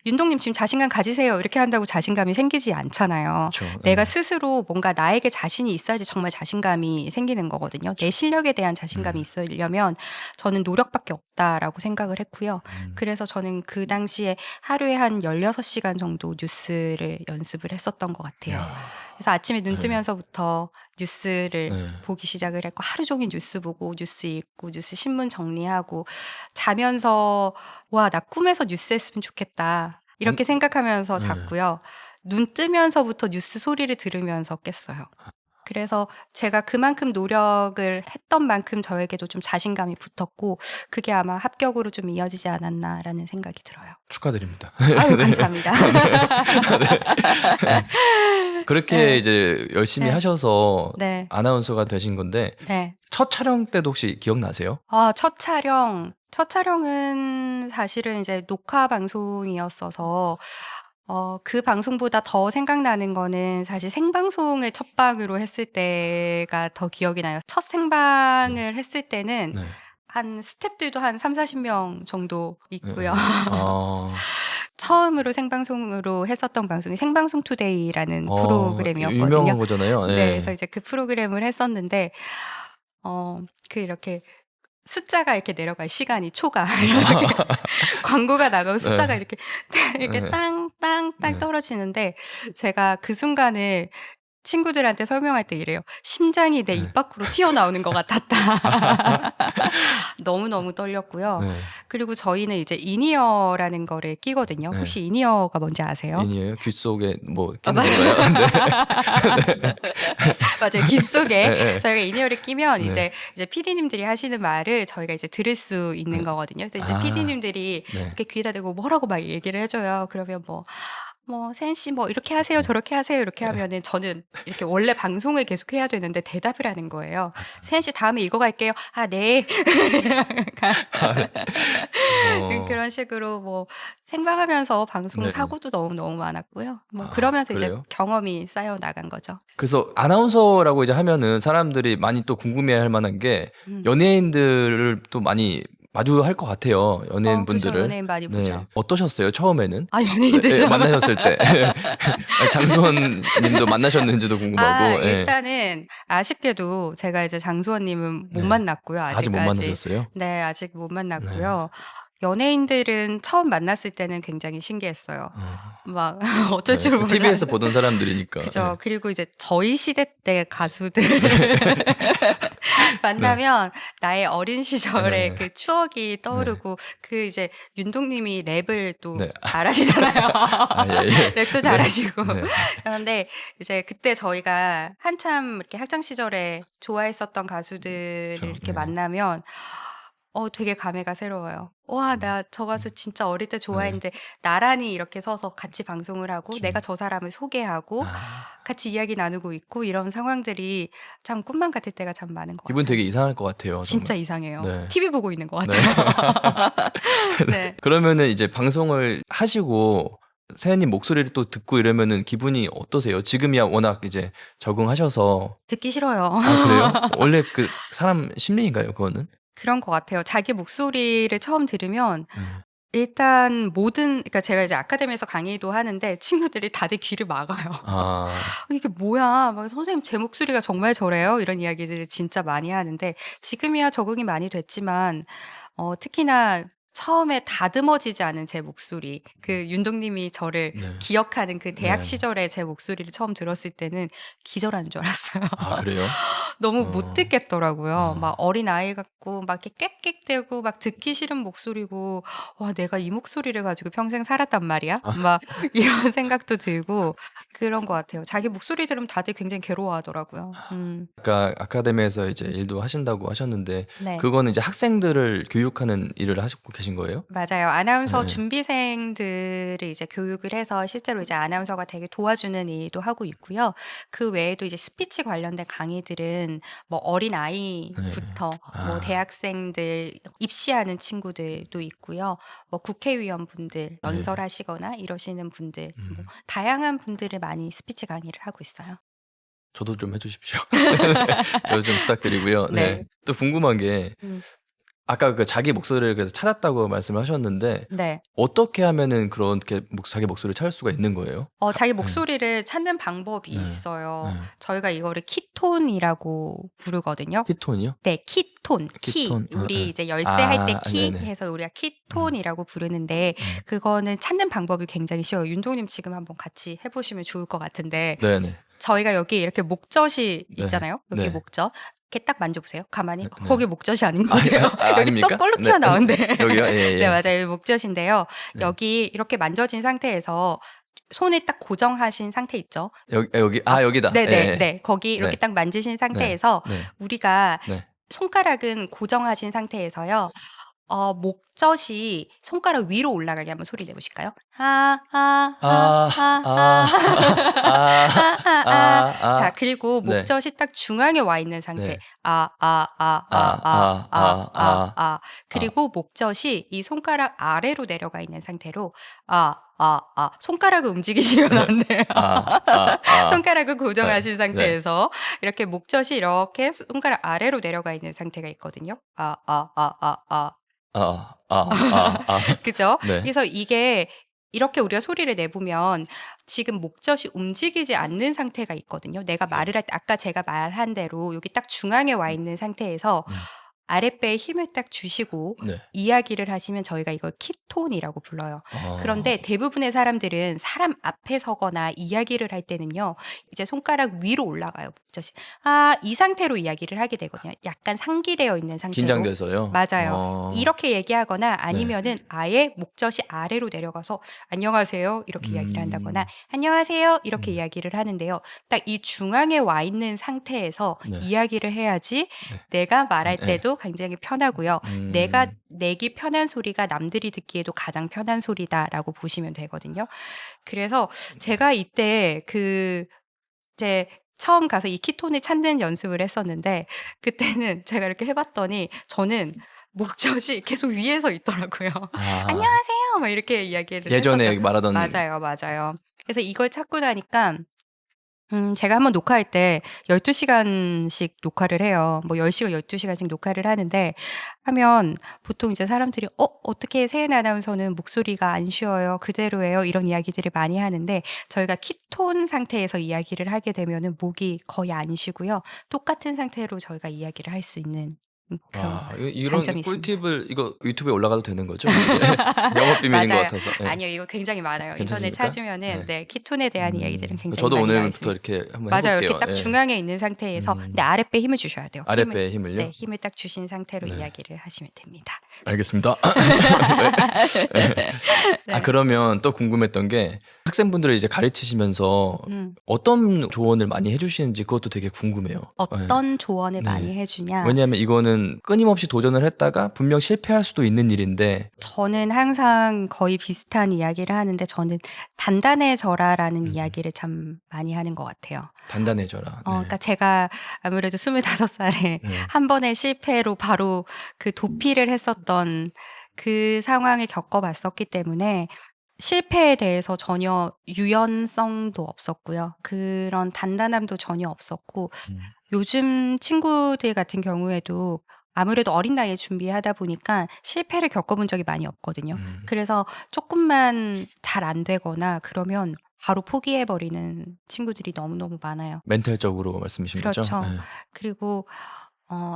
"윤동님 지금 자신감 가지세요." 이렇게 한다고 자신감이 생기지 않잖아요. 그쵸. 내가 예. 스스로 뭔가 나에게 자신이 있어야지 정말 자신감이 생기는 거거든요. 내 실력에 대한 자신감이 음. 있으려면 저는 노력밖에 없다라고 생각을 했고요. 음. 그래서 저는 그 당시에 하루에 한 16시간 정도 뉴스를 연습을 했었던 것 같아요. 야. 그래서 아침에 눈 네. 뜨면서부터 뉴스를 네. 보기 시작을 했고 하루 종일 뉴스 보고 뉴스 읽고 뉴스 신문 정리하고 자면서 '와 나 꿈에서 뉴스 했으면 좋겠다.' 이렇게 생각하면서 네. 잤고요. 눈 뜨면서부터 뉴스 소리를 들으면서 깼어요. 그래서 제가 그만큼 노력을 했던 만큼 저에게도 좀 자신감이 붙었고 그게 아마 '합격으로 좀 이어지지 않았나.'라는 생각이 들어요. 축하드립니다. 아유 감사합니다. 그렇게 네. 이제 열심히 네. 하셔서 네. 아나운서가 되신 건데 네. 첫 촬영 때도 혹시 기억나세요? 첫 촬영은 사실은 이제 녹화 방송이었어서 그 방송보다 더 생각나는 거는 사실 생방송을 첫 방으로 했을 때가 더 기억이 나요. 첫 생방을 했을 때는 네. 한 스태프들도 한 30-40명 정도 있고요. 아. 처음으로 생방송으로 했었던 방송이 생방송 투데이라는 유명한 프로그램이었거든요. 거잖아요. 네. 네. 그래서 이제 그 프로그램을 했었는데 그 이렇게 숫자가 이렇게 내려가요. 시간이 초가 이렇게 광고가 나가고 숫자가 네. 이렇게 이렇게 네. 땅땅땅 네. 떨어지는데 제가 그 순간에 친구들한테 설명할 때 이래요. "심장이 내 네. 입 밖으로 튀어나오는 것 같았다." 너무너무 떨렸고요. 네. 그리고 저희는 이제 인이어라는 거를 끼거든요. 네. 혹시 인이어가 뭔지 아세요? 인이에요? 귀 속에 뭐 끼는 맞아요. 건가요? 네. 맞아요. 귀 속에 네. 저희가 인이어를 끼면 네. 이제 PD님들이 하시는 말을 저희가 이제 들을 수 있는 네. 거거든요. 그래서 이제 아. PD님들이 네. 이렇게 귀에다 대고 뭐라고 막 얘기를 해 줘요. 그러면 세연 씨 뭐 이렇게 하세요. 저렇게 하세요. 이렇게 하면은 저는 이렇게 원래 방송을 계속 해야 되는데 대답을 하는 거예요. "세연 씨 다음에 이거 갈게요." "아 네." 그런 식으로 생방하면서 방송 네. 사고도 너무너무 많았고요. 아, 그러면서 이제 그래요? 경험이 쌓여 나간 거죠. 그래서 아나운서라고 이제 하면은 사람들이 많이 또 궁금해할 만한 게 음. 연예인들을 또 많이 마주할 것 같아요. 그죠. 연예인분들을. 연예인 많이 보죠. 어떠셨어요? 처음에는? 연예인들 예, 만나셨을 때. 장수원 님도 만나셨는지도 궁금하고. 예. 일단은 아쉽게도 제가 이제 장수원 님은 못 네. 만났고요. 아직 못 만나셨어요? 네. 아직 못 만났고요. 연예인들은 처음 만났을 때는 굉장히 신기했어요. 막 어쩔 줄 몰라. TV에서 보던 사람들이니까. 그죠. 그리고 이제 저희 시대 때 가수들 만나면 나의 어린 시절의 네. 그 추억이 떠오르고 그 이제 윤동님이 랩을 또 네. 잘하시잖아요. 예. 랩도 잘하시고. 네. 그런데 이제 그때 저희가 한참 이렇게 학창 시절에 좋아했었던 가수들을 그렇죠. 이렇게 네. 만나면 되게 감회가 새로워요. '와 나 저 가수 진짜 어릴 때 좋아했는데' 나란히 이렇게 서서 같이 방송을 하고 그쵸. 내가 저 사람을 소개하고 같이 이야기 나누고 있고 이런 상황들이 참 꿈만 같을 때가 참 많은 것 기분 같아요. 되게 이상할 것 같아요. 진짜 정말. 이상해요. 네. TV 보고 있는 것 네. 같아요. 네. 그러면은 이제 방송을 하시고 세연님 목소리를 또 듣고 이러면은 기분이 어떠세요? 지금이야 워낙 이제 적응하셔서. 듣기 싫어요. 아, 그래요? 원래 그 사람 심리인가요, 그거는? 그런 것 같아요. 자기 목소리를 처음 들으면 일단 그러니까 제가 이제 아카데미에서 강의도 하는데 친구들이 다들 귀를 막아요. 아. "이게 뭐야?" 막 "선생님 제 목소리가 정말 저래요?" 이런 이야기들을 진짜 많이 하는데 지금이야 적응이 많이 됐지만 특히나 처음에 다듬어지지 않은 제 목소리, 그 윤동님이 저를 네. 기억하는 그 대학 네. 시절에 제 목소리를 처음 들었을 때는 기절하는 줄 알았어요. 아, 그래요? 너무 못 듣겠더라고요. 막 어. 어린아이 같고 막 이렇게 꽥꽥대고 막 듣기 싫은 목소리고 '와 내가 이 목소리를 가지고 평생 살았단 말이야?' 막 이런 생각도 들고 그런 것 같아요. 자기 목소리 들으면 다들 굉장히 괴로워하더라고요. 아까 아카데미에서 이제 일도 하신다고 하셨는데 네. 그거는 이제 학생들을 교육하는 일을 하시고 계신 거예요? 맞아요. 아나운서 네. 준비생들을 이제 교육을 해서 실제로 이제 아나운서가 되게 도와주는 일도 하고 있고요. 그 외에도 이제 스피치 관련된 강의들은 어린아이부터 아. 대학생들 입시하는 친구들도 있고요. 국회의원분들 연설하시거나 이러시는 분들 다양한 분들을 많이 스피치 강의를 하고 있어요. 저도 좀 해 주십시오. 저도 좀 부탁드리고요. 네. 네. 또 궁금한 게 음. 아까 그 자기 목소리를 그래서 찾았다고 말씀하셨는데 네. 어떻게 하면은 그렇게 자기 목소리를 찾을 수가 있는 거예요? 자기 네. 목소리를 찾는 방법이 네. 있어요. 네. 저희가 이거를 키톤이라고 부르거든요. 키톤이요? 네, 키톤, 키. 키톤. 우리 이제 열쇠 할 때 키 네네. 해서 우리가 키톤이라고 부르는데 음. 그거는 찾는 방법이 굉장히 쉬워요. 윤동님 지금 한번 같이 해보시면 좋을 것 같은데 네네. 저희가 여기 이렇게 목젖이 네. 있잖아요. 여기 네. 목젖. 이렇게 딱 만져보세요. 가만히. 네. 거기 목젖이 아닌 것 같아요. 여기 아닙니까? 또 볼록 네. 튀어나오는데. 여기요? 예, 네, 예. 맞아요. 여기 목젖인데요. 네. 여기 이렇게 만져진 상태에서 손을 딱 고정하신 상태 있죠. 여기 여기다. 네네. 예, 예. 네. 거기 이렇게 네. 딱 만지신 상태에서 네. 우리가 네. 손가락은 고정하신 상태에서요. 목젖이 손가락 위로 올라가게 한번 소리 내보실까요? 자, 그리고 네. 목젖이 딱 중앙에 와 있는 상태. 네. 그리고 목젖이 이 손가락 아래로 내려가 있는 상태로 손가락을 움직이시면 안 돼요. 손가락을 고정하신 네. 상태에서 이렇게 목젖이 이렇게 손가락 아래로 내려가 있는 상태가 있거든요. 그죠? 네. 그래서 이게 이렇게 우리가 소리를 내보면 지금 목젖이 움직이지 않는 상태가 있거든요. 내가 말을 할 때 아까 제가 말한 대로 여기 딱 중앙에 와 있는 상태에서 아랫배에 힘을 딱 주시고 네. 이야기를 하시면 저희가 이걸 키톤이라고 불러요. 그런데 대부분의 사람들은 사람 앞에 서거나 이야기를 할 때는요. 이제 손가락 위로 올라가요. 목젖이. 이 상태로 이야기를 하게 되거든요. 약간 상기되어 있는 상태로. 긴장돼서요. 맞아요. 이렇게 얘기하거나 아니면은 아예 목젖이 아래로 내려가서 안녕하세요 이렇게 이야기를 한다거나 안녕하세요 이렇게 이야기를 하는데요. 딱 이 중앙에 와 있는 상태에서 네. 이야기를 해야지 네. 내가 말할 네. 때도 굉장히 편하고요. 내가 내기 편한 소리가 남들이 듣기에도 가장 편한 소리다라고 보시면 되거든요. 그래서 제가 이때 이제 처음 가서 이 키톤을 찾는 연습을 했었는데 그때는 제가 이렇게 해봤더니 저는 목젖이 계속 위에서 있더라고요. 안녕하세요 막 이렇게 이야기를 예전에 했었죠. 말하던 맞아요. 그래서 이걸 찾고 나니까 제가 한번 녹화할 때 12시간씩 녹화를 해요. 뭐 10시간, 12시간씩 녹화를 하면 보통 이제 사람들이 어떻게 세은 아나운서는 목소리가 안 쉬어요. 그대로예요. 이런 이야기들을 많이 하는데 저희가 키톤 상태에서 이야기를 하게 되면은 목이 거의 안 쉬고요. 똑같은 상태로 저희가 이야기를 할 수 있는 그런 이런 장점이 있습니다. 꿀팁을 이거 유튜브에 올라가도 되는 거죠? 영업 비밀인 것 맞아요. 같아서. 예. 아니요. 이거 굉장히 많아요. 인터넷 괜찮습니까? 찾으면은 네, 키톤에 대한 이야기들은 굉장히 저도 많이 나와 오늘부터 있습니다. 이렇게 한번 맞아요. 해볼게요. 이렇게 딱 예. 중앙에 있는 상태에서 근데 아랫배에 힘을 주셔야 돼요. 아랫배에 힘을요? 네, 힘을 딱 주신 상태로 네. 이야기를 하시면 됩니다. 알겠습니다. 네. 그러면 또 궁금했던 게 학생분들을 이제 가르치시면서 어떤 조언을 많이 해주시는지 그것도 되게 궁금해요. 어떤 조언을 네. 많이 해주냐? 왜냐하면 이거는 끊임없이 도전을 했다가 분명 실패할 수도 있는 일인데 저는 항상 거의 비슷한 이야기를 하는데 저는 단단해져라라는 이야기를 참 많이 하는 것 같아요. 단단해져라. 그러니까 제가 아무래도 25살에 한 번의 실패로 바로 그 도피를 했었던 그 상황을 겪어봤었기 때문에 실패에 대해서 전혀 유연성도 없었고요. 그런 단단함도 전혀 없었고 요즘 친구들 같은 경우에도 아무래도 어린 나이에 준비하다 보니까 실패를 겪어본 적이 많이 없거든요. 그래서 조금만 잘 안 되거나 그러면 바로 포기해버리는 친구들이 너무너무 많아요. 멘탈적으로 말씀이신 거죠? 그렇죠. 네. 그리고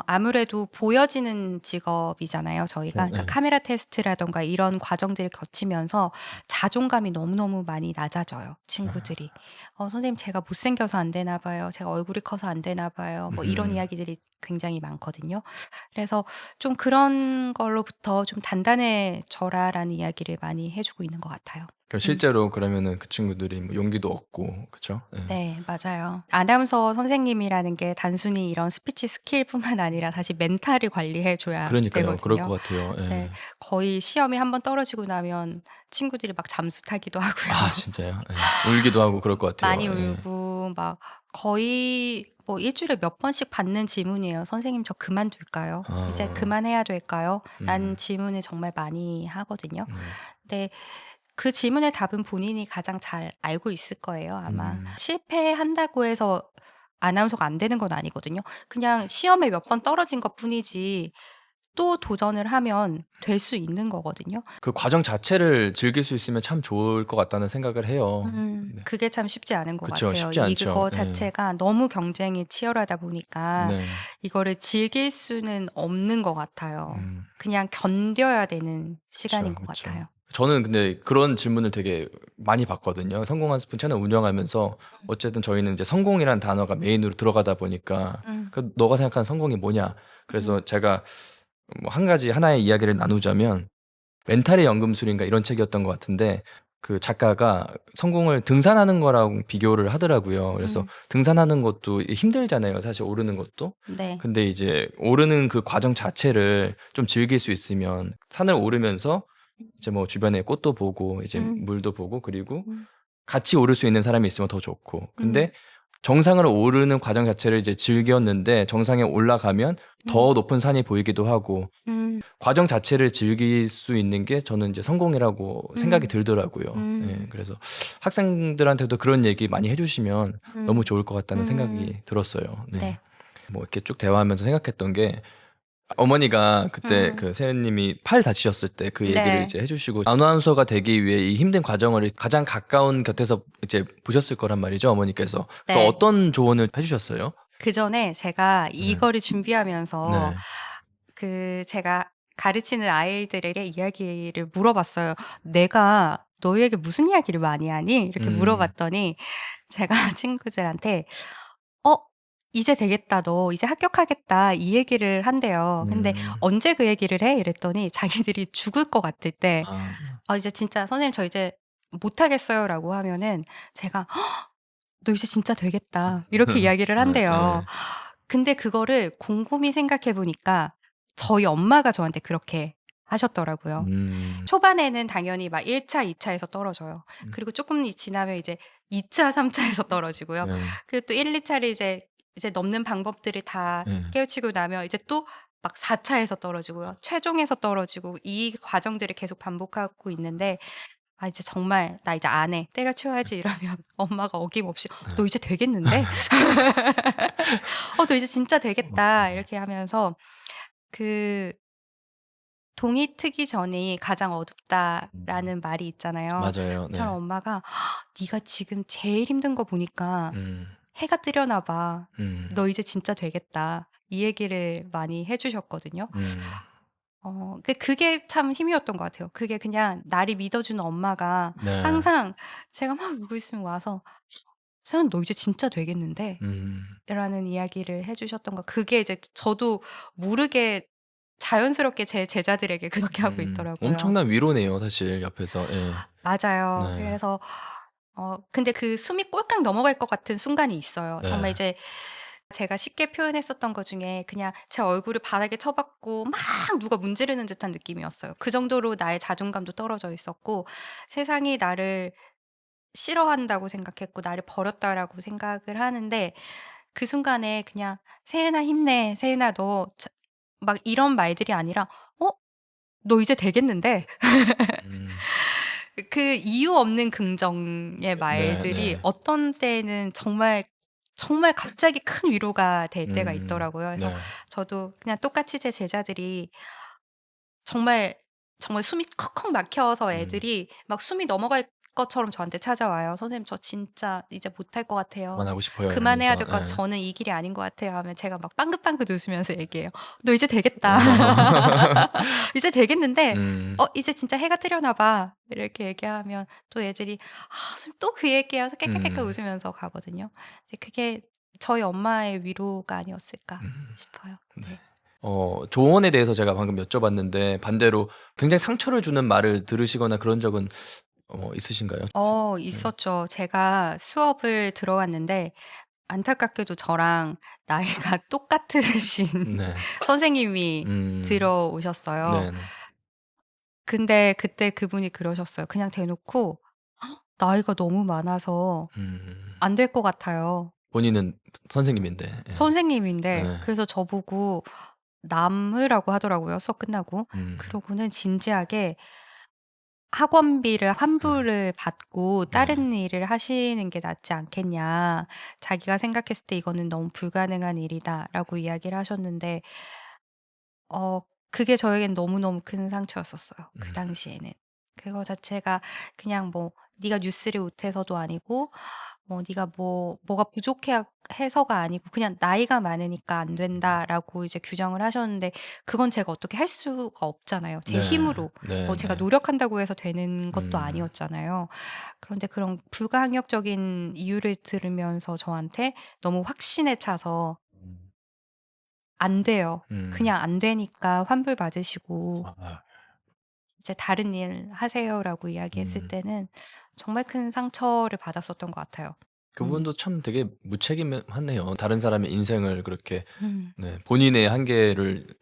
아무래도 보여지는 직업이잖아요, 저희가. 그러니까 네. 카메라 테스트라던가 이런 과정들을 거치면서 자존감이 너무너무 많이 낮아져요, 친구들이. 선생님, 제가 못생겨서 안 되나 봐요. 제가 얼굴이 커서 안 되나 봐요. 뭐 이런 이야기들이 굉장히 많거든요. 그래서 좀 그런 걸로부터 좀 단단해져라라는 이야기를 많이 해주고 있는 것 같아요. 그럼 실제로 그러면은 그 친구들이 뭐 용기도 얻고 그렇죠? 네, 맞아요. 아나운서 선생님이라는 게 단순히 이런 스피치 스킬뿐만 아니라 사실 멘탈을 관리해 줘야 그러니까요. 그럴 것 되거든요. 같아요. 예. 네, 거의 시험에 한번 떨어지고 나면 친구들이 막 잠수 타기도 하고요. 진짜요? 예. 울기도 하고 그럴 것 같아요. 많이 예. 울고 막 거의 뭐 일주일에 몇 번씩 받는 질문이에요. 선생님, 저 그만둘까요? 이제 그만해야 될까요? 라는 질문을 정말 많이 하거든요. 근데 그 질문의 답은 본인이 가장 잘 알고 있을 거예요, 아마. 실패한다고 해서 아나운서가 안 되는 건 아니거든요. 그냥 시험에 몇 번 떨어진 것 뿐이지 또 도전을 하면 될 수 있는 거거든요. 그 과정 자체를 즐길 수 있으면 참 좋을 것 같다는 생각을 해요. 네. 그게 참 쉽지 않은 것 그쵸. 같아요. 쉽지 않죠. 이거 예. 자체가 너무 경쟁이 치열하다 보니까 네. 이거를 즐길 수는 없는 것 같아요. 음. 그냥 견뎌야 되는 시간인 그쵸, 것 그쵸. 같아요. 저는 근데 그런 질문을 되게 많이 받거든요. 성공한 스푼 채널 운영하면서 어쨌든 저희는 이제 성공이라는 단어가 메인으로 들어가다 보니까 음. "너가 생각하는 성공이 뭐냐?" 그래서 음. 제가 뭐 한 가지 하나의 이야기를 나누자면 멘탈의 연금술인가 이런 책이었던 것 같은데 그 작가가 성공을 등산하는 거랑 비교를 하더라고요. 그래서 음. 등산하는 것도 힘들잖아요, 사실 오르는 것도. 네. 근데 이제 오르는 그 과정 자체를 좀 즐길 수 있으면 산을 오르면서 이제 뭐 주변에 꽃도 보고 이제 음. 물도 보고 그리고 음. 같이 오를 수 있는 사람이 있으면 더 좋고. 음. 근데 정상을 오르는 과정 자체를 이제 즐겼는데 정상에 올라가면 음. 더 높은 산이 보이기도 하고 음. 과정 자체를 즐길 수 있는 게 저는 이제 성공이라고 생각이 음. 들더라고요. 예. 음. 그래서 학생들한테도 그런 얘기 많이 해 주시면 너무 음. 좋을 것 같다는 음. 생각이 들었어요. 네. 네. 뭐 이렇게 쭉 대화하면서 생각했던 게 어머니가 그때 음. 그 세연님이 팔 다치셨을 때 그 얘기를 네. 이제 해 주시고 아나운서가 되기 위해 이 힘든 과정을 가장 가까운 곁에서 이제 보셨을 거란 말이죠, 어머니께서. 그래서 네. 어떤 조언을 해 주셨어요? 그전에 제가 네. 이거를 준비하면서 네. 제가 가르치는 아이들에게 이야기를 물어봤어요. "내가 너희에게 무슨 이야기를 많이 하니?" 이렇게 음. 물어봤더니 제가 친구들한테 "어 이제 되겠다. 너 이제 합격하겠다." 이 얘기를 한대요. 근데 음. "언제 그 얘기를 해?" 이랬더니 자기들이 죽을 것 같을 때 아. "아 이제 진짜 선생님 저 이제 못 하겠어요."라고 하면은 제가 "너 이제 진짜 되겠다." 이렇게 이야기를 네 한대요. 예. 근데 그거를 곰곰이 생각해 보니까 저희 엄마가 저한테 그렇게 하셨더라고요. 음. 초반에는 당연히 막 1 차, 2 차에서 떨어져요. 음. 그리고 쪼끔 지나면 이제 2 차, 3 차에서 떨어지고요. 네. 그리고 또 1-2 차를 이제 넘는 방법들을 다 예. 깨우치고 나면 이제 또 막 4 차에서 떨어지고요. 최종에서 떨어지고 이 과정들을 계속 반복하고 있는데 아 이제 정말 '나 이제 안 해. 때려치워야지.' 이러면 엄마가 어김없이 "너 이제 되겠는데? 너 이제 진짜 되겠다." 이렇게 하면서 그 "동이 트기 전이 가장 어둡다."라는 말이 있잖아요. 맞아요. 저는 네. 엄마가 "네가 지금 제일 힘든 거 보니까 음. 해가 뜨려나 봐. 음. 너 이제 진짜 되겠다." 이 얘기를 많이 해 주셨거든요. 음. 그게 참 힘이었던 것 같아요. 그게 그냥 나를 믿어주는 엄마가 네. 항상 제가 막 울고 있으면 와서 "세연아 너 이제 진짜 되겠는데?" 음. 라는 이야기를 해 주셨던 거 그게 이제 저도 모르게 자연스럽게 제 제자들에게 그렇게 하고 있더라고요. 엄청난 위로네요, 사실 옆에서. 예. 맞아요. 네. 그래서 근데 그 숨이 꼴깍 넘어갈 것 같은 순간이 있어요. 정말 네. 이제 제가 쉽게 표현했었던 것 중에 그냥 제 얼굴을 바닥에 쳐 박고 막 누가 문지르는 듯한 느낌이었어요. 그 정도로 나의 자존감도 떨어져 있었고 세상이 나를 싫어한다고 생각했고 나를 버렸다라고 생각을 하는데 그 순간에 그냥 "세은아 힘내. 세은아 너" 막 이런 말들이 아니라 "어 너 이제 되겠는데?" 음. 그 이유 없는 긍정의 네 말들이 네. 어떤 때는 정말, 정말 갑자기 큰 위로가 될 때가 음. 있더라고요. 그래서 네. 저도 그냥 똑같이 제 제자들이 정말, 정말 숨이 컥컥 막혀서 음. 애들이 막 숨이 넘어갈 것처럼 저한테 찾아와요. "선생님 저 진짜 이제 못할 것 같아요. 그만하고 싶어요 그만해야 이러면서. 될 것 같아요. 예. 저는 이 길이 아닌 것 같아요." 하면 제가 막 빵긋빵긋 웃으면서 얘기해요. "너 이제 되겠다. 이제 되겠는데 이제 진짜 해가 뜨려나 봐." 이렇게 얘기하면 또 애들이 "아 선생님 또 그 얘기야." 서 깨끗깨끗 음. 웃으면서 가거든요. 근데 그게 저희 엄마의 위로가 아니었을까 음. 싶어요. 네. 네. 조언에 대해서 제가 방금 여쭤봤는데 반대로 굉장히 상처를 주는 말을 들으시거나 그런 적은 있으신가요? 네. 있었죠. 제가 수업을 들어왔는데 안타깝게도 저랑 나이가 똑같으신 네. 선생님이 음. 들어오셨어요. 네네. 근데 그때 그분이 그러셨어요. 그냥 대놓고 나이가 너무 많아서 음. 안 될 것 같아요. 본인은 선생님인데. 예. 선생님인데 예. 그래서 저보고 남으라고 하더라고요, 수업 끝나고. 음. 그러고는 진지하게 학원비를 네. 환불을 받고 네. 다른 일을 하시는 게 낫지 않겠냐. 자기가 생각했을 때 "이거는 너무 불가능한 일이다."라고 이야기를 하셨는데 어 그게 저에겐 너무너무 큰 상처였었어요. 그 음. 당시에는. 그거 자체가 그냥 뭐 네가 뉴스를 못해서도 아니고 뭐 네가 뭐가 부족해 해서가 아니고 그냥 "나이가 많으니까 안 된다."라고 이제 규정을 하셨는데 그건 제가 어떻게 할 수가 없잖아요. 제 네. 힘으로. 뭐 제가 네네. 노력한다고 해서 되는 것도 음. 아니었잖아요. 그런데 그런 불가항력적인 이유를 들으면서 저한테 너무 확신에 차서 음. 안 돼요. 음. 그냥 안 되니까 환불 받으시고 아. 이제 "다른 일 하세요."라고 이야기했을 음. 때는 정말 큰 상처를 받았었던 것 같아요. 음. 그분도 참 되게 무책임하네요. 다른 사람의 인생을 그렇게 음. 네 본인의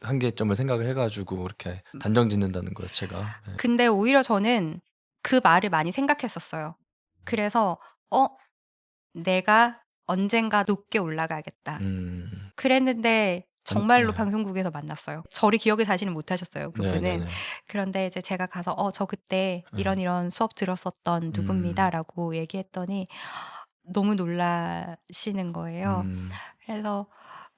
한계점을 생각을 해 가지고 그렇게 단정 짓는다는 것 자체가 네. 근데 오히려 저는 그 말을 많이 생각했었어요. 그래서 '어 내가 언젠가 높게 올라가겠다.' 음. 그랬는데 정말로 네. 방송국에서 만났어요. 저를 기억을 다시는 못 하셨어요 그분은. 네네네. 그런데 이제 제가 가서 저 그때 네. 이런 이런 수업 들었었던 음. 누구입니다."라고 얘기했더니 너무 놀라시는 거예요. 음. 그래서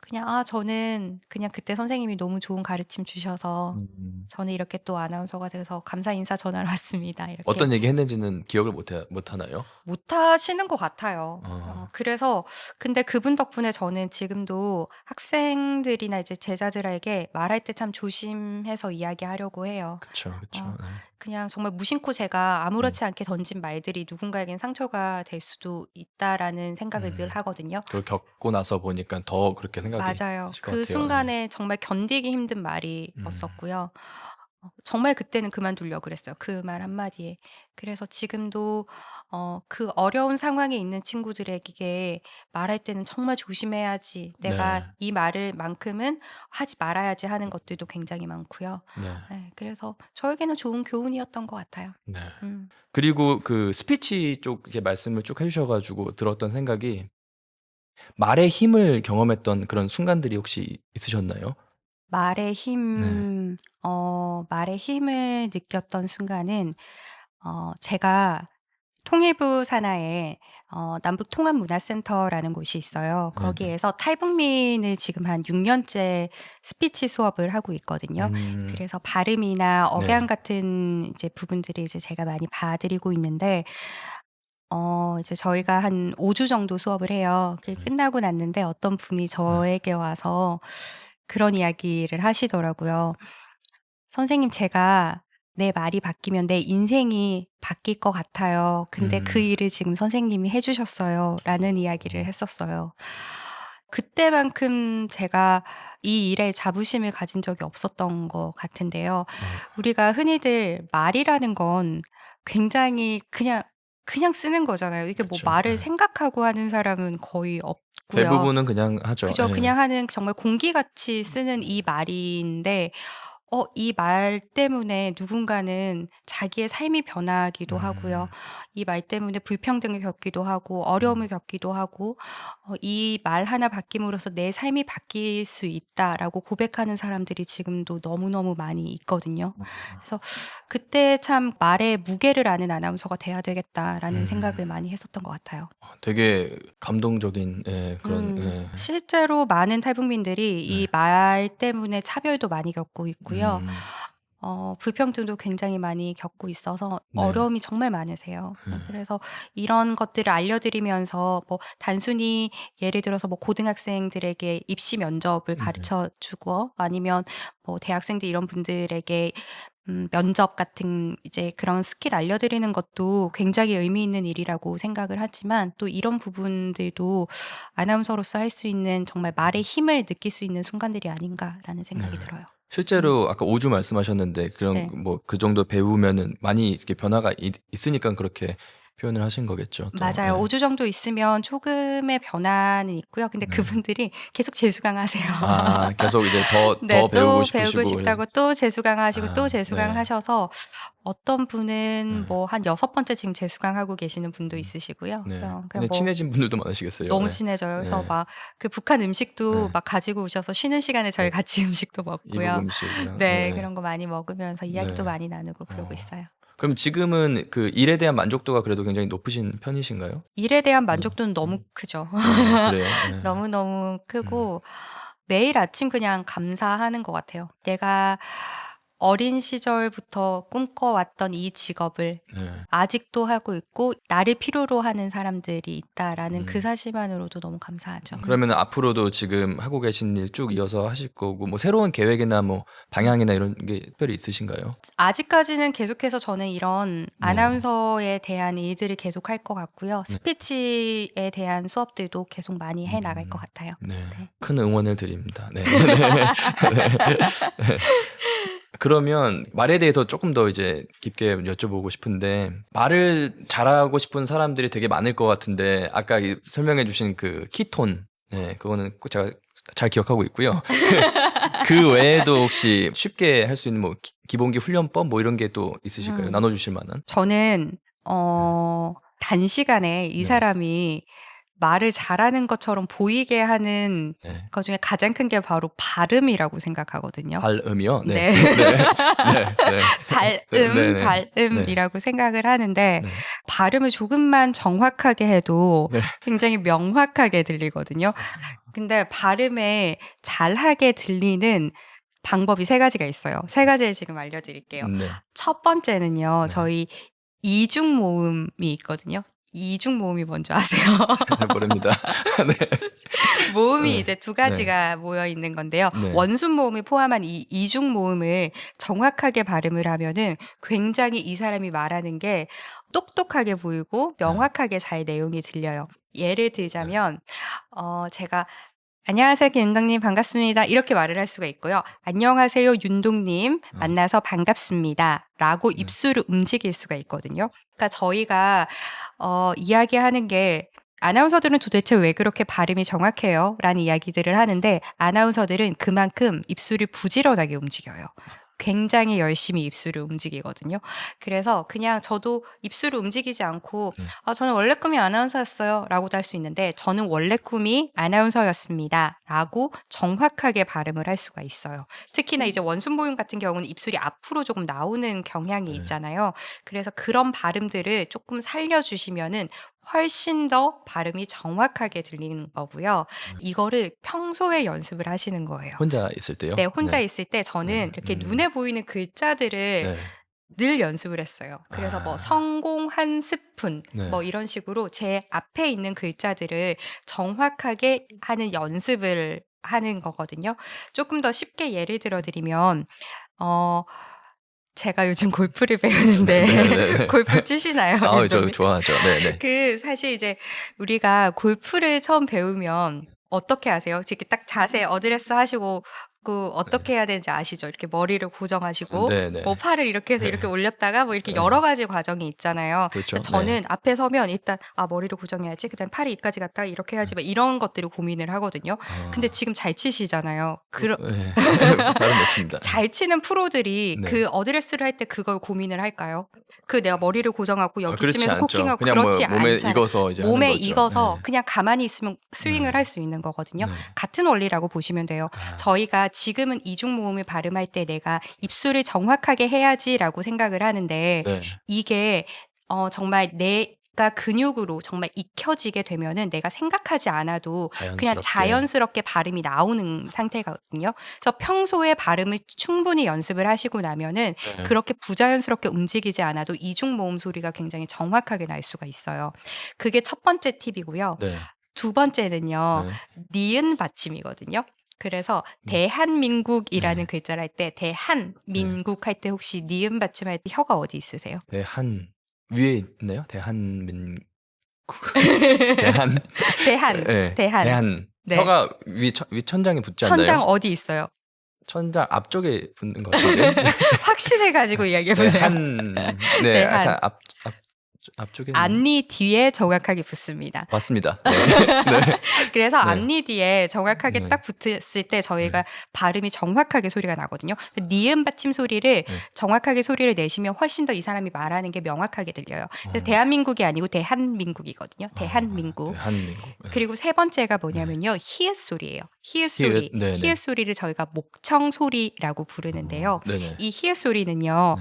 그냥 저는 그냥 그때 선생님이 너무 좋은 가르침 주셔서 음. 저는 이렇게 또 아나운서가 돼서 감사 인사 전하러 왔습니다. 이렇게 어떤 얘기 했는지는 기억을 못 하나요? 못 하시는 것 같아요. 어. 그래서 근데 그분 덕분에 저는 지금도 학생들이나 이제 제자들에게 말할 때 참 조심해서 이야기하려고 해요. 그쵸, 그쵸. 어 네. 그냥 정말 무심코 제가 음. 아무렇지 않게 던진 말들이 누군가에겐 상처가 될 수도 있다라는 생각을 늘 음. 하거든요. 그걸 겪고 나서 보니까 더 그렇게 생각이 맞아요. 나실 것 그 같아요. 예. 순간에 정말 견디기 힘든 음. 말이었었고요. 정말 그때는 그만두려고 그랬어요, 그 말 한마디에. 그래서 지금도 그 어려운 상황에 있는 친구들에게 말할 때는 정말 조심해야지. 내가 네. 이 말을 만큼은 하지 말아야지 하는 것들도 굉장히 많고요. 네. 예 그래서 저에게는 좋은 교훈이었던 것 같아요. 네. 음. 그리고 그 스피치 쪽 이렇게 말씀을 쭉 해 주셔 가지고 들었던 생각이 말의 힘을 경험했던 그런 순간들이 혹시 있으셨나요? 말의 네. 힘 말의 힘을 느꼈던 순간은 제가 통일부 산하에 남북통합문화센터라는 곳이 있어요. 네네. 거기에서 탈북민을 지금 한 6 년째 스피치 수업을 하고 있거든요. 음. 그래서 발음이나 억양 네. 같은 이제 부분들을 이제 제가 많이 봐 드리고 있는데 이제 저희가 한 5주 정도 수업을 해요. 그게 네. 끝나고 났는데 어떤 분이 네. 저에게 와서 그런 이야기를 하시더라고요. "선생님 제가 내 말이 바뀌면 내 인생이 바뀔 것 같아요. 근데 그 음. 일을 지금 선생님이 해 주셨어요."라는 이야기를 했었어요. 그때만큼 제가 이 일에 자부심을 가진 적이 없었던 것 같은데요. 어 우리가 흔히들 말이라는 건 굉장히 그냥 쓰는 거잖아요. 이게 뭐 그쵸. 말을 예. 생각하고 하는 사람은 거의 없고요. 대부분은 그냥 하죠. 그죠. 예. 그냥 하는 정말 공기같이 쓰는 이 말인데 이 말 때문에 누군가는 자기의 삶이 변하기도 하고요. 음. 이 말 때문에 불평등을 겪기도 하고 어려움을 음. 겪기도 하고 이 말 하나 바뀜으로써 '내 삶이 바뀔 수 있다.'라고 고백하는 사람들이 지금도 너무너무 많이 있거든요. 그래서 그때 참 '말의 무게를 아는 아나운서가 돼야 되겠다.'라는 음. 생각을 많이 했었던 것 같아요. 되게 감동적인 예 그런 예. 실제로 많은 탈북민들이 네. 이 말 때문에 차별도 많이 겪고 있고요. 음. 불평등도 굉장히 많이 겪고 있어서 네. 어려움이 정말 많으세요. 예. 그래서 이런 것들을 알려드리면서 뭐 단순히 예를 들어서 뭐 고등학생들에게 입시 면접을 네. 가르쳐 주고 아니면 뭐 대학생들 이런 분들에게 면접 같은 이제 그런 스킬 알려드리는 것도 굉장히 의미 있는 일이라고 생각을 하지만 또 이런 부분들도 아나운서로서 할 수 있는 정말 말의 힘을 느낄 수 있는 순간들이 아닌가라는 네. 생각이 들어요. 음. 실제로 아까 5주 말씀하셨는데 그런 네. 뭐 그 정도 배우면은 많이 이렇게 변화가 있으니까 그렇게 표현을 하신 거겠죠 또. 맞아요. 예. 5주 정도 있으면 조금의 변화는 있고요. 근데 네. 그분들이 계속 재수강하세요. 계속 이제 더 네. 배우고 또 배우고 싶으시고 그래서 싶다고 또 재수강하시고 또 네. 재수강하셔서 어떤 분은 네. 뭐 한 6번째 지금 재수강하고 계시는 분도 음. 있으시고요. 네. 그냥 굉장히 뭐 친해진 분들도 많으시겠어요. 너무 예. 친해져요. 그래서 예. 막 그 북한 음식도 예. 막 가지고 오셔서 쉬는 시간에 저희 네. 같이 음식도 이북 먹고요. 음식이랑 네. 예예. 그런 거 많이 먹으면서 이야기도 네. 많이 나누고 그러고 어. 있어요. 그럼 지금은 그 일에 대한 만족도가 그래도 굉장히 높으신 편이신가요? 일에 대한 네. 만족도는 너무 음. 크죠. 그래요? 예. 너무너무 음. 크고 매일 아침 그냥 감사하는 것 같아요. 내가 어린 시절부터 꿈꿔왔던 이 직업을 네. 아직도 하고 있고 나를 필요로 하는 사람들이 있다라는 그 음. 사실만으로도 너무 감사하죠. 그러면 앞으로도 지금 하고 계신 일 쭉 이어서 하실 거고 뭐 새로운 계획이나 뭐 방향이나 이런 게 특별히 있으신가요? 아직까지는 계속해서 저는 이런 네. 아나운서에 대한 일들을 계속 할 것 같고요. 네. 스피치에 대한 수업들도 계속 많이 해 나갈 것 같아요. 네. 네. 큰 응원을 드립니다. 네. 네. 그러면 말에 대해서 조금 더 이제 깊게 여쭤보고 싶은데 말을 잘하고 싶은 사람들이 되게 많을 것 같은데 아까 설명해 주신 그 키톤 네, 그거는 꼭 제가 잘 기억하고 있고요. 그 외에도 혹시 쉽게 할 수 있는 뭐 기본기 훈련법 뭐 이런 게 또 있으실까요? 나눠 주실 만한? 저는 단시간에 이 네. 사람이 말을 잘하는 것처럼 보이게 하는 네. 것 중에 가장 큰 게 바로 발음이라고 생각하거든요. 발음이요? 네. 네. 네. 네. 발음이라고 생각을 하는데 네. 발음을 조금만 정확하게 해도 네. 굉장히 명확하게 들리거든요. 근데 발음에 잘하게 들리는 방법이 3가지가 있어요. 3가지를 지금 알려드릴게요. 네. 첫 번째는요. 네. 저희 이중 모음이 있거든요. 이중 모음이 뭔지 아세요? 잘 모릅니다. 네. 모음이 네. 이제 2가지가 모여 있는 건데요. 네. 원순 모음을 포함한 이 이중 모음을 정확하게 발음을 하면은 굉장히 이 사람이 말하는 게 똑똑하게 보이고 명확하게 잘 내용이 들려요. 예를 들자면 제가 안녕하세요, 윤동님 반갑습니다. 이렇게 말을 할 수가 있고요. 안녕하세요, 윤동님 만나서 반갑습니다. 라고 입술을 움직일 수가 있거든요. 그러니까 저희가 이야기하는 게 아나운서들은 도대체 왜 그렇게 발음이 정확해요? 라는 이야기들을 하는데 아나운서들은 그만큼 입술이 부지런하게 움직여요. 굉장히 열심히 입술을 움직이거든요. 그래서 그냥 저도 입술을 움직이지 않고 저는 원래 꿈이 아나운서였어요 라고도 할 수 있는데 저는 원래 꿈이 아나운서였습니다 라고 정확하게 발음을 할 수가 있어요. 특히나 이제 원순모음 같은 경우는 입술이 앞으로 조금 나오는 경향이 있잖아요. 그래서 그런 발음들을 조금 살려주시면은 훨씬 더 발음이 정확하게 들리는 거고요. 이거를 평소에 연습을 하시는 거예요. 혼자 있을 때요? 네, 혼자 네. 있을 때 저는 네. 이렇게 눈에 보이는 글자들을 네. 늘 연습을 했어요. 그래서 뭐 성공 한 스푼 네. 뭐 이런 식으로 제 앞에 있는 글자들을 정확하게 하는 연습을 하는 거거든요. 조금 더 쉽게 예를 들어 드리면 제가 요즘 골프를 배우는데 네네네. 골프 치시나요? 저 윤동님? 좋아하죠. 네네. 그 사실 이제 우리가 골프를 처음 배우면 어떻게 하세요? 이렇게 딱 자세 어드레스 하시고 그 어떻게 해야 되는지 아시죠? 이렇게 머리를 고정하시고 네네. 뭐 팔을 이렇게 해서 이렇게 올렸다가 뭐 이렇게 여러 가지 과정이 있잖아요. 그렇죠. 그래서 저는 앞에 서면 일단 머리를 고정해야지. 그다음에 팔이 이까지 갔다가 이렇게 해야지. 막 이런 것들을 고민을 하거든요. 근데 지금 잘 치시잖아요. 네. 잘은 못 칩니다. 잘 치는 프로들이 네. 그 어드레스를 할 때 그걸 고민을 할까요? 내가 머리를 고정하고 그렇지 여기쯤에서 않죠. 코킹하고 그냥 뭐 그렇지 몸에 않잖아요. 익어서 이제 몸에 하는 거죠. 익어서 네. 그냥 가만히 있으면 스윙을 네. 할 수 있는 거거든요. 네. 같은 원리라고 보시면 돼요. 저희가 지금은 이중 모음을 발음할 때 내가 입술을 정확하게 해야지라고 생각을 하는데 네. 이게 정말 내가 근육으로 정말 익혀지게 되면은 내가 생각하지 않아도 그냥 자연스럽게 발음이 나오는 상태거든요. 그래서 평소에 발음을 충분히 연습을 하시고 나면은 네. 그렇게 부자연스럽게 움직이지 않아도 이중 모음 소리가 굉장히 정확하게 날 수가 있어요. 그게 첫 번째 팁이고요. 네. 두 번째는요. 네. 니은 받침이거든요. 그래서 대한민국이라는 네. 글자를 할 때 대한민국 할 때 혹시 니은 받침할 때 혀가 어디 있으세요? 대한 위에 있나요? 대한민국. 대한. 네. 대한. 네. 혀가 위 천장에 붙지 않나요? 천장 어디 있어요? 천장 앞쪽에 붙는 것 같은데. 확신을 가지고 이야기해 보세요. 네. 대한. 약간 앞쪽에 앞니 뒤에 정확하게 붙습니다. 맞습니다. 네. 네. 그래서 네. 앞니 뒤에 정확하게 네. 딱 붙었을 때 저희가 발음이 정확하게 소리가 나거든요. 니은 받침 소리를 정확하게 소리를 내시면 훨씬 더 이 사람이 말하는 게 명확하게 들려요. 그래서 대한민국이 아니고 대한민국이거든요. 대한민국. 대한민국. 네. 그리고 세 번째가 뭐냐면요. 히읗 소리예요. 히읗 소리. 네네. 히읗 소리를 저희가 목청 소리라고 부르는데요. 네네. 이 히읗 소리는요.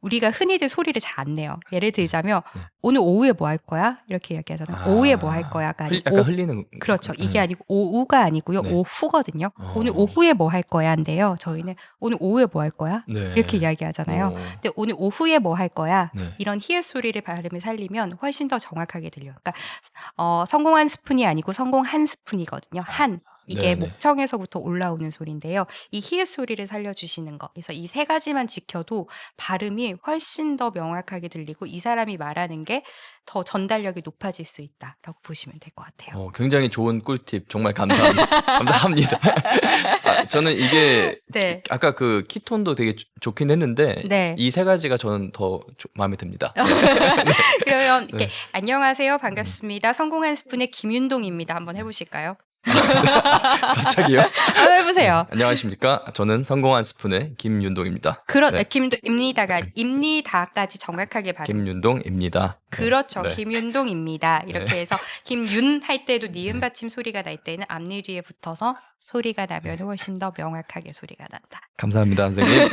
우리가 흔히들 소리를 잘 안 내요. 예를 들자면 네. 오늘 오후에 뭐 할 거야? 이렇게 이야기하잖아요. 오후에 뭐 할 거야가 아니고 약간 흘리는. 그렇죠. 이게 아니고 오후가 아니고요. 네. 오후거든요. 어. 오늘 오후에 뭐 할 거야 인데요. 저희는 오늘 오후에 뭐 할 거야? 네. 이렇게 이야기하잖아요. 근데 오늘 오후에 뭐 할 거야? 네. 이런 히읗 소리를 발음을 살리면 훨씬 더 정확하게 들려요. 그러니까 성공한 스푼이 아니고 성공한 스푼이거든요. 한. 이게 네네. 목청에서부터 올라오는 소리인데요. 이 히읗 소리를 살려주시는 거. 그래서 이 세 가지만 지켜도 발음이 훨씬 더 명확하게 들리고 이 사람이 말하는 게 더 전달력이 높아질 수 있다라고 보시면 될 것 같아요. 굉장히 좋은 꿀팁 정말 감사합니다. 감사합니다. 저는 이게 네. 아까 그 키톤도 되게 좋긴 했는데 네. 이 세 가지가 저는 더 마음에 듭니다. 그러면 이렇게 안녕하세요. 반갑습니다. 성공한 스푼의 김윤동입니다. 한번 해보실까요? 갑자기요? 한번 해보세요. 안녕하십니까? 저는 성공한 스푼의 김윤동입니다. 네. 김윤동입니다가 입니다까지 정확하게 발음. 김윤동입니다. 그렇죠. 네. 김윤동입니다. 이렇게 해서 김윤 할 때도 니은 받침 소리가 날 때는 앞니 뒤에 붙어서 소리가 나면 훨씬 더 명확하게 소리가 난다. 감사합니다, 선생님.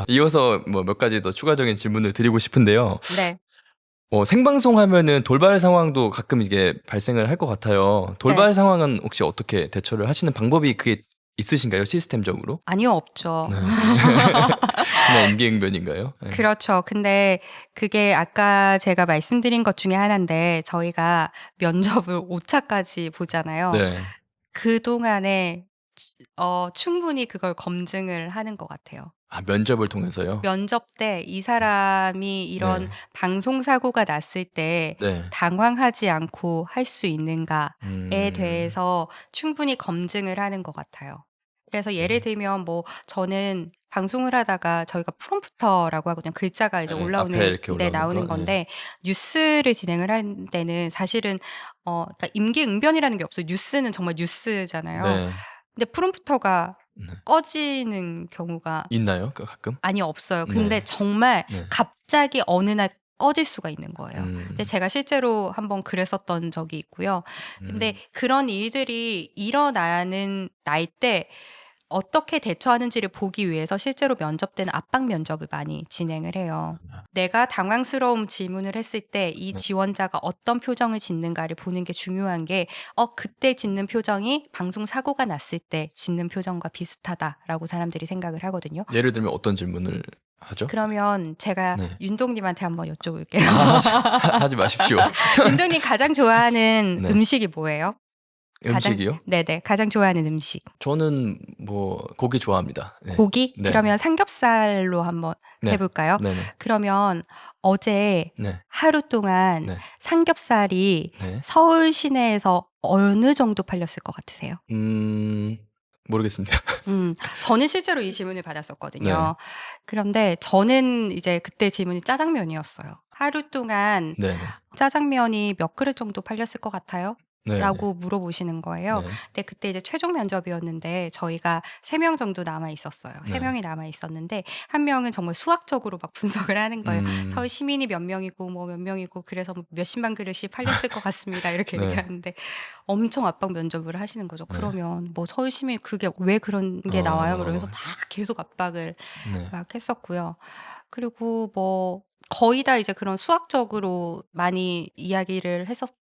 이어서 몇 가지 더 추가적인 질문을 드리고 싶은데요. 네. 생방송 하면은 돌발 상황도 가끔 이게 발생을 할 것 같아요. 돌발 상황은 혹시 어떻게 대처를 하시는 방법이 그게 있으신가요? 시스템적으로? 아니요, 없죠. 네. 그냥 임기응변인가요? 네. 그렇죠. 근데 그게 아까 제가 말씀드린 것 중에 하나인데 저희가 면접을 5차까지 보잖아요. 네. 그동안에 충분히 그걸 검증을 하는 것 같아요. 면접을 통해서요? 면접 때 이 사람이 이런 네. 방송 사고가 났을 때 네. 당황하지 않고 할 수 있는가에 음. 대해서 충분히 검증을 하는 것 같아요. 그래서 예를 들면 저는 방송을 하다가 저희가 프롬프터라고 하거든요. 글자가 이제 네, 올라오는 앞에 이렇게 올라오는 나오는 거? 건데 뉴스를 진행을 할 때는 사실은 그러니까 임기응변이라는 게 없어요. 뉴스는 정말 뉴스잖아요. 네. 근데 프롬프터가 네. 꺼지는 경우가 있나요? 가끔? 아니 없어요. 네. 근데 정말 네. 갑자기 어느 날 꺼질 수가 있는 거예요. 음. 근데 제가 실제로 한번 그랬었던 적이 있고요. 근데 그런 일들이 일어나는 날 때 어떻게 대처하는지를 보기 위해서 실제로 면접 때는 압박 면접을 많이 진행을 해요. 내가 당황스러운 질문을 했을 때 이 지원자가 어떤 표정을 짓는가를 보는 게 중요한 게 그때 짓는 표정이 방송 사고가 났을 때 짓는 표정과 비슷하다라고 사람들이 생각을 하거든요. 예를 들면 어떤 질문을 하죠? 그러면 제가 네. 윤동님한테 한번 여쭤볼게요. 하지 마십시오. 윤동님 가장 좋아하는 네. 음식이 뭐예요? 음식이요? 네네. 가장 좋아하는 음식. 저는 고기 좋아합니다. 네. 고기? 네. 그러면 삼겹살로 한번 네. 해볼까요? 네네. 그러면 어제 네. 하루 동안 네. 삼겹살이 네. 서울 시내에서 어느 정도 팔렸을 것 같으세요? 모르겠습니다. 저는 실제로 이 질문을 받았었거든요. 네. 그런데 저는 이제 그때 질문이 짜장면이었어요. 하루 동안 네네. 짜장면이 몇 그릇 정도 팔렸을 것 같아요? 네. 라고 물어보시는 거예요. 네. 근데 그때 이제 최종 면접이었는데 저희가 3명 정도 남아 있었어요. 네. 3명이 남아 있었는데 한 명은 정말 수학적으로 막 분석을 하는 거예요. 음. 서울 시민이 몇 명이고 몇 명이고 그래서 몇십만 그릇이 팔렸을 것 같습니다. 이렇게 네. 얘기하는데 엄청 압박 면접을 하시는 거죠. 네. 그러면 서울 시민 그게 왜 그런 게 나와요? 그러면서 막 계속 압박을 네. 막 했었고요. 그리고 거의 다 이제 그런 수학적으로 많이 이야기를 했었어요.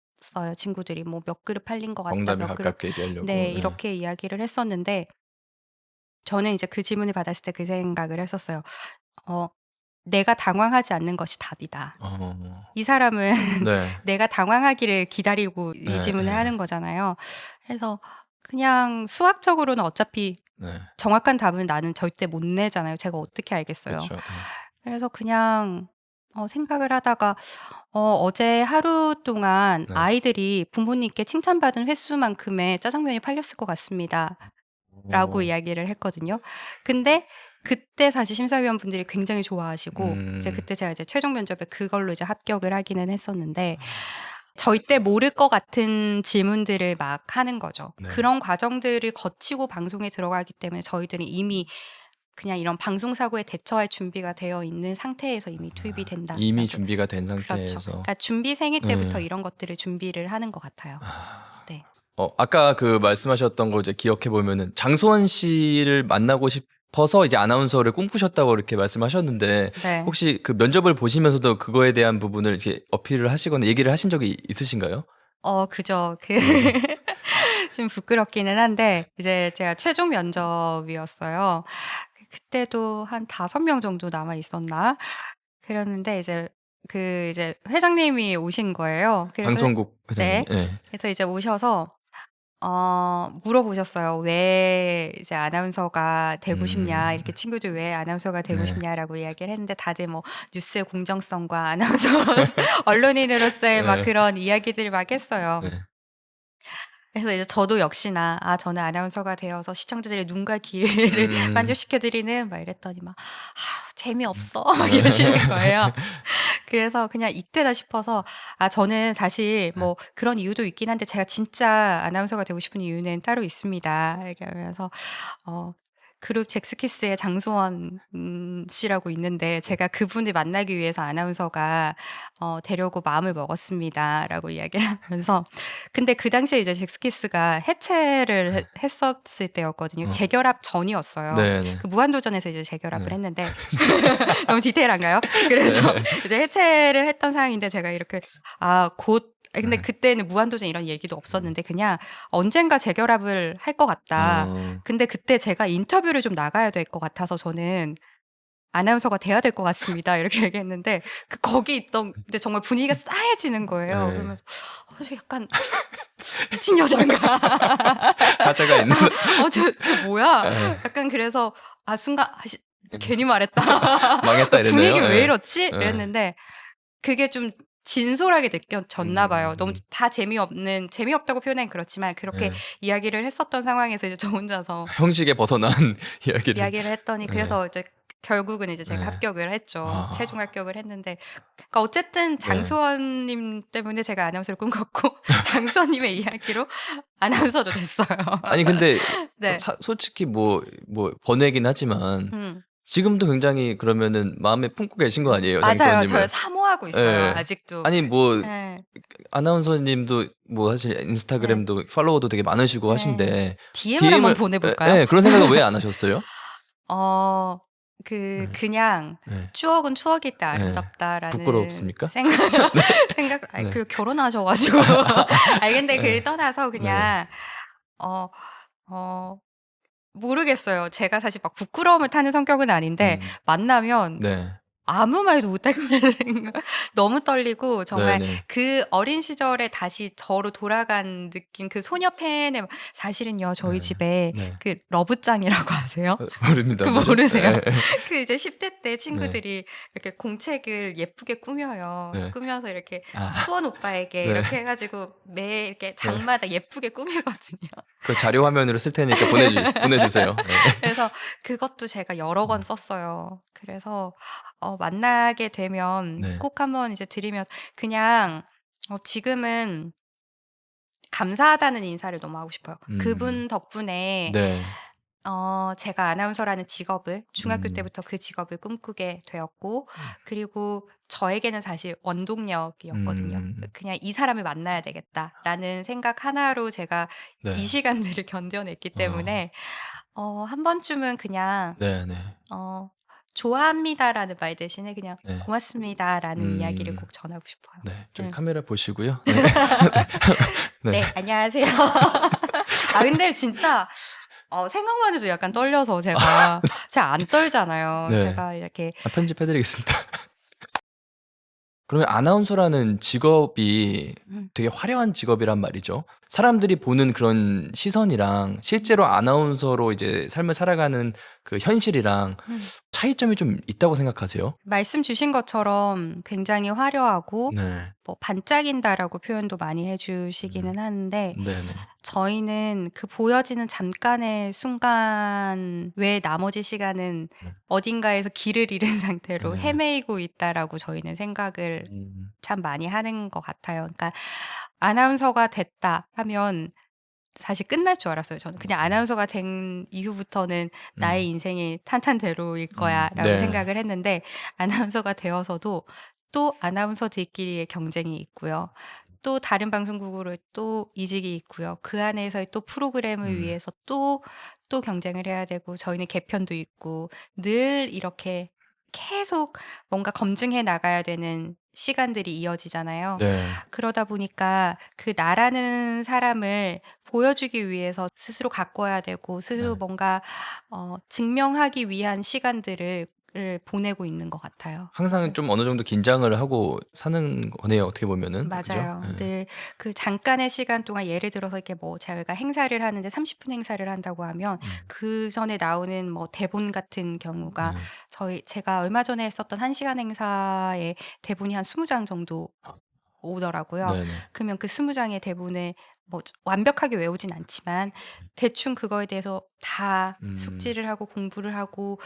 친구들이 몇 그릇 팔린 것 같다. 정답에 몇 그릇 가깝게 얘기하려고. 네, 이렇게 이야기를 했었는데 저는 이제 그 질문을 받았을 때 그 생각을 했었어요. 내가 당황하지 않는 것이 답이다. 이 사람은 네. 내가 당황하기를 기다리고 이 네, 질문을 네. 하는 거잖아요. 그래서 그냥 수학적으로는 어차피 네. 정확한 답은 나는 절대 못 내잖아요. 제가 어떻게 알겠어요. 그렇죠. 그래서 그냥 생각을 하다가 어제 하루 동안 네. 아이들이 부모님께 칭찬받은 횟수만큼의 짜장면이 팔렸을 것 같습니다. 라고 이야기를 했거든요. 근데 그때 사실 심사위원분들이 굉장히 좋아하시고 이제 그때 제가 이제 최종 면접에 그걸로 이제 합격을 하기는 했었는데 절대 모를 것 같은 질문들을 막 하는 거죠. 네. 그런 과정들을 거치고 방송에 들어가기 때문에 저희들은 이미 그냥 이런 방송 사고에 대처할 준비가 되어 있는 상태에서 이미 투입이 된다. 이미 준비가 된 그렇죠. 상태에서. 그러니까 준비생일 때부터 네. 이런 것들을 준비를 하는 것 같아요. 네. 아까 그 말씀하셨던 거 이제 기억해 보면은 장소원 씨를 만나고 싶어서 이제 아나운서를 꿈꾸셨다고 이렇게 말씀하셨는데 네. 혹시 그 면접을 보시면서도 그거에 대한 부분을 이렇게 어필을 하시거나 얘기를 하신 적이 있으신가요? 그죠. 네. 좀 부끄럽기는 한데 이제 제가 최종 면접이었어요. 그때도 한 5명 정도 남아 있었나? 그랬는데 이제 회장님이 오신 거예요. 그래서 방송국 회장님이. 네. 예. 그래서 이제 오셔서 물어보셨어요. "왜 이제 아나운서가 되고 싶냐?" 음. 이렇게 친구들 "왜 아나운서가 되고 네. 싶냐?"라고 이야기를 했는데 다들 뭐 뉴스의 공정성과 아나운서 언론인으로서의 막 네. 그런 이야기들을 막 했어요. 네. 그래서 이제 저도 역시나 저는 아나운서가 되어서 시청자들의 눈과 귀를 음. 만족시켜 드리는." 막 이랬더니 막 재미없어." 막 네. 이러시는 거예요. 그래서 그냥 이때다 싶어서 저는 사실 네. 뭐 그런 이유도 있긴 한데 제가 진짜 아나운서가 되고 싶은 이유는 따로 있습니다. 이렇게 하면서 어 그룹 잭스키스의 장소원 씨라고 있는데 제가 그분을 만나기 위해서 아나운서가 되려고 마음을 먹었습니다."라고 이야기를 하면서 근데 그 당시에 이제 잭스키스가 해체를 네. 했었을 때였거든요. 어. 재결합 전이었어요. 네네. 그 무한도전에서 이제 재결합을 네. 했는데 너무 디테일한가요? 그래서 이제 해체를 했던 상황인데 제가 이렇게 곧 근데 네. 그때는 무한도전 이런 얘기도 없었는데 그냥 "언젠가 재결합을 할 것 같다." 어. 근데 그때 제가 인터뷰를 좀 나가야 될 것 같아서 저는 "아나운서가 돼야 될 것 같습니다." 이렇게 얘기했는데 거기 있던 근데 정말 분위기가 싸해지는 거예요. 네. 그러면서 저 약간 '미친 여잔가?' 하자가 있는. 저 뭐야?' 예. 약간 그래서 순간 '괜히 말했다. 망했다 분위기 이랬나요? 왜 예. 이렇지?' 예. 이랬는데 그게 좀 진솔하게 느껴졌나 봐요. 너무 음. 다 재미없다고 표현하긴 그렇지만 그렇게 예. 이야기를 했었던 상황에서 이제 저 혼자서 형식에 벗어난 이야기를. 이야기를 했더니 네. 그래서 이제 결국은 이제 제가 네. 합격을 했죠. 최종 아. 합격을 했는데 그러니까 어쨌든 네. 장수원 님 때문에 제가 아나운서를 꿈꿨고 장수원 님의 이야기로 아나운서도 됐어요. 아니 근데 네. 솔직히 뭐 번외긴 하지만 음. 지금도 굉장히 그러면은 마음에 품고 계신 거 아니에요, 맞아요. 장수원님을? 저 사모하고 있어요 예. 아직도. 아니 뭐 예. 아나운서님도 뭐 사실 네. 인스타그램도 팔로워도 되게 많으시고 예. 하신데 DM을 한번 DM을 보내 볼까요? 그런 생각을 왜 안 하셨어요? 어 네. 그냥 네. '추억은 추억일 때 네. 아름답다.'라는 부끄럽습니까? 네. 결혼하셔 가지고 근데 네. 떠나서 네. 그냥 어 어 모르겠어요. 제가 사실 막 부끄러움을 타는 성격은 아닌데 음. 만나면 네. 아무 말도 못하겠는 너무 떨리고 정말 네네. 그 어린 시절에 다시 저로 돌아간 느낌 그 소녀 팬의 사실은요 저희 네. 집에 네. 그 러브짱이라고 아세요? 모릅니다. 그 뭐죠? 모르세요? 예. 그 이제 10대 때 네. 친구들이 이렇게 공책을 예쁘게 꾸며요. 네. 꾸며서 이렇게 아. 수원 오빠에게 네. 이렇게 해 가지고 매 이렇게 네. 장마다 예쁘게 꾸미거든요. 그 자료 화면으로 쓸 테니까 보내주세요. 네. 그래서 그것도 제가 여러 권 썼어요. 그래서 만나게 되면 네. 꼭 한번 이제 드리면서 그냥 지금은 감사하다는 인사를 너무 하고 싶어요. 음. 그분 덕분에 네. 제가 아나운서라는 직업을 중학교 음. 때부터 그 직업을 꿈꾸게 되었고 그리고 저에게는 사실 원동력이었거든요. 음. 그냥 '이 사람을 만나야 되겠다.'라는 생각 하나로 제가 네. 이 시간들을 견뎌냈기 어. 때문에 한 번쯤은 그냥 네네. 어 "좋아합니다."라는 말 대신에 그냥 네. "고맙습니다."라는 이야기를 음. 꼭 전하고 싶어요. 네. 저기 네. 카메라 보시고요. 네. 네. 네. 안녕하세요. 근데 진짜 생각만 해도 약간 떨려서 제가 안 떨잖아요. 네. 제가 이렇게 편집해 드리겠습니다. 그러면 아나운서라는 직업이 음. 되게 화려한 직업이란 말이죠. 사람들이 보는 그런 시선이랑 실제로 아나운서로 이제 삶을 살아가는 그 현실이랑 음. 차이점이 좀 있다고 생각하세요? 말씀 주신 것처럼 굉장히 화려하고 네. 뭐 "반짝인다."라고 표현도 많이 해 음. 주시기는 하는데 네네. 저희는 그 보여지는 잠깐의 순간 외에 나머지 시간은 네. 어딘가에서 길을 잃은 상태로 네. 헤매이고 있다라고 저희는 생각을 음. 참 많이 하는 것 같아요. 그러니까 아나운서가 됐다 하면 사실 끝날 줄 알았어요 저는. 그냥 음. '아나운서가 된 이후부터는 나의 음. 인생이 탄탄대로일 거야.'라고 네. 생각을 했는데 아나운서가 되어서도 또 아나운서들끼리의 경쟁이 있고요. 또 다른 방송국으로 또 이직이 있고요. 그 안에서의 또 프로그램을 위해서 또 경쟁을 해야 되고 저희는 개편도 있고 늘 이렇게 계속 뭔가 검증해 나가야 되는 시간들이 이어지잖아요. 네. 그러다 보니까 그 나라는 사람을 보여주기 위해서 스스로 가꿔야 되고 스스로 네. 뭔가 증명하기 위한 시간들을 보내고 있는 것 같아요. 항상 좀 어느 정도 긴장을 하고 사는 거네요. 어떻게 보면은. 그죠? 맞아요. 예. 늘 그 잠깐의 시간 동안 예를 들어서 이렇게 뭐 저희가 행사를 하는데 30분 행사를 한다고 하면 그 전에 나오는 뭐 대본 같은 경우가 제가 얼마 전에 했었던 1시간 행사의 대본이 한 20장 정도 오더라고요. 네네. 그러면 그 20장의 대본을 뭐 완벽하게 외우진 않지만 대충 그거에 대해서 다 숙지를 하고 공부를 하고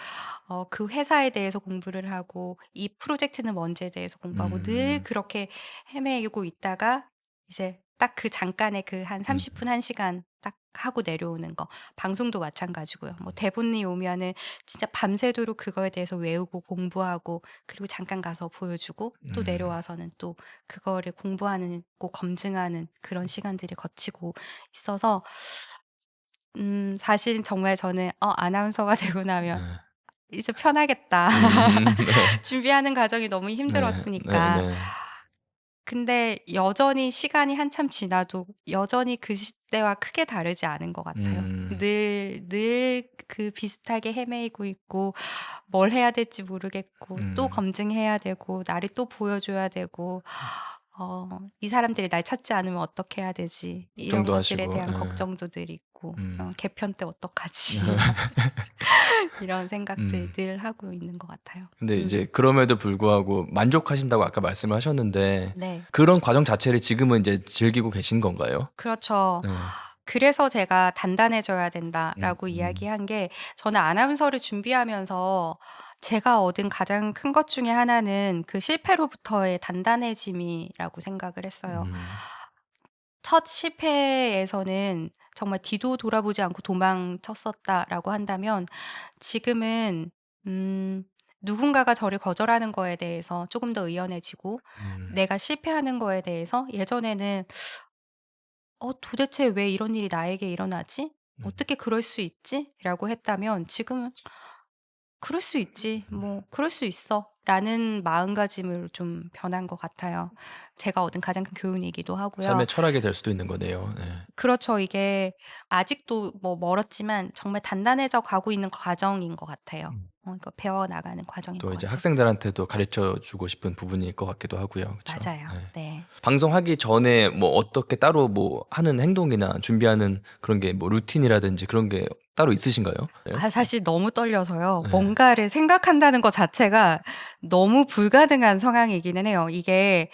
그 회사에 대해서 공부를 하고 이 프로젝트는 뭔지에 대해서 공부하고 늘 그렇게 헤매고 있다가 이제 딱 그 잠깐의 그 한 30분, 1시간 딱 하고 내려오는 거. 방송도 마찬가지고요. 뭐 대본이 오면은 진짜 밤새도록 그거에 대해서 외우고 공부하고 그리고 잠깐 가서 보여주고 또 내려와서는 또 그거를 공부하는 고 검증하는 그런 시간들을 거치고 있어서 사실은 정말 저는 아나운서가 되고 나면 이제 편하겠다. 네. 준비하는 과정이 너무 네. 힘들었으니까. 네네. 근데 여전히 시간이 한참 지나도 여전히 그 시대와 크게 다르지 않은 것 같아요. 늘 그 비슷하게 헤매이고 있고 뭘 해야 될지 모르겠고 또 검증해야 되고 나를 또 보여줘야 되고 이 사람들이 날 찾지 않으면 어떻게 해야 되지? 이런 걱정도 것들에 하시고. 대한 예. 걱정도 늘 있고 음. 개편 때 어떡하지? 이런 생각들 늘 하고 있는 것 같아요. 근데 이제 그럼에도 불구하고 만족하신다고 아까 말씀을 하셨는데 네. 그런 과정 자체를 지금은 이제 즐기고 계신 건가요? 그렇죠. 네. 그래서 제가 단단해져야 된다라고 음. 이야기한 게 저는 아나운서를 준비하면서 제가 얻은 가장 큰 것 중에 하나는 그 실패로부터의 단단해짐이라고 생각을 했어요. 첫 실패에서는 정말 뒤도 돌아보지 않고 도망쳤었다라고 한다면 지금은 누군가가 저를 거절하는 거에 대해서 조금 더 의연해지고 내가 실패하는 거에 대해서 예전에는 도대체 왜 이런 일이 나에게 일어나지? 어떻게 그럴 수 있지? 라고 했다면 지금은 '그럴 수 있지. 뭐 그럴 수 있어.'라는 마음가짐으로 좀 변한 것 같아요. 제가 얻은 가장 큰 교훈이기도 하고요. 삶의 철학이 될 수도 있는 거네요. 네. 그렇죠. 이게 아직도 뭐 멀었지만 정말 단단해져 가고 있는 과정인 것 같아요. 그러니까 배워나가는 과정인 또 것 이제 같아요. 학생들한테도 가르쳐 주고 싶은 부분일 것 같기도 하고요. 그쵸? 맞아요. 네. 네. 방송하기 전에 뭐 어떻게 따로 뭐 하는 행동이나 준비하는 그런 게 뭐 루틴이라든지 그런 게 따로 있으신가요? 네. 사실 너무 떨려서요. 네. 뭔가를 생각한다는 것 자체가 너무 불가능한 상황이기는 해요. 이게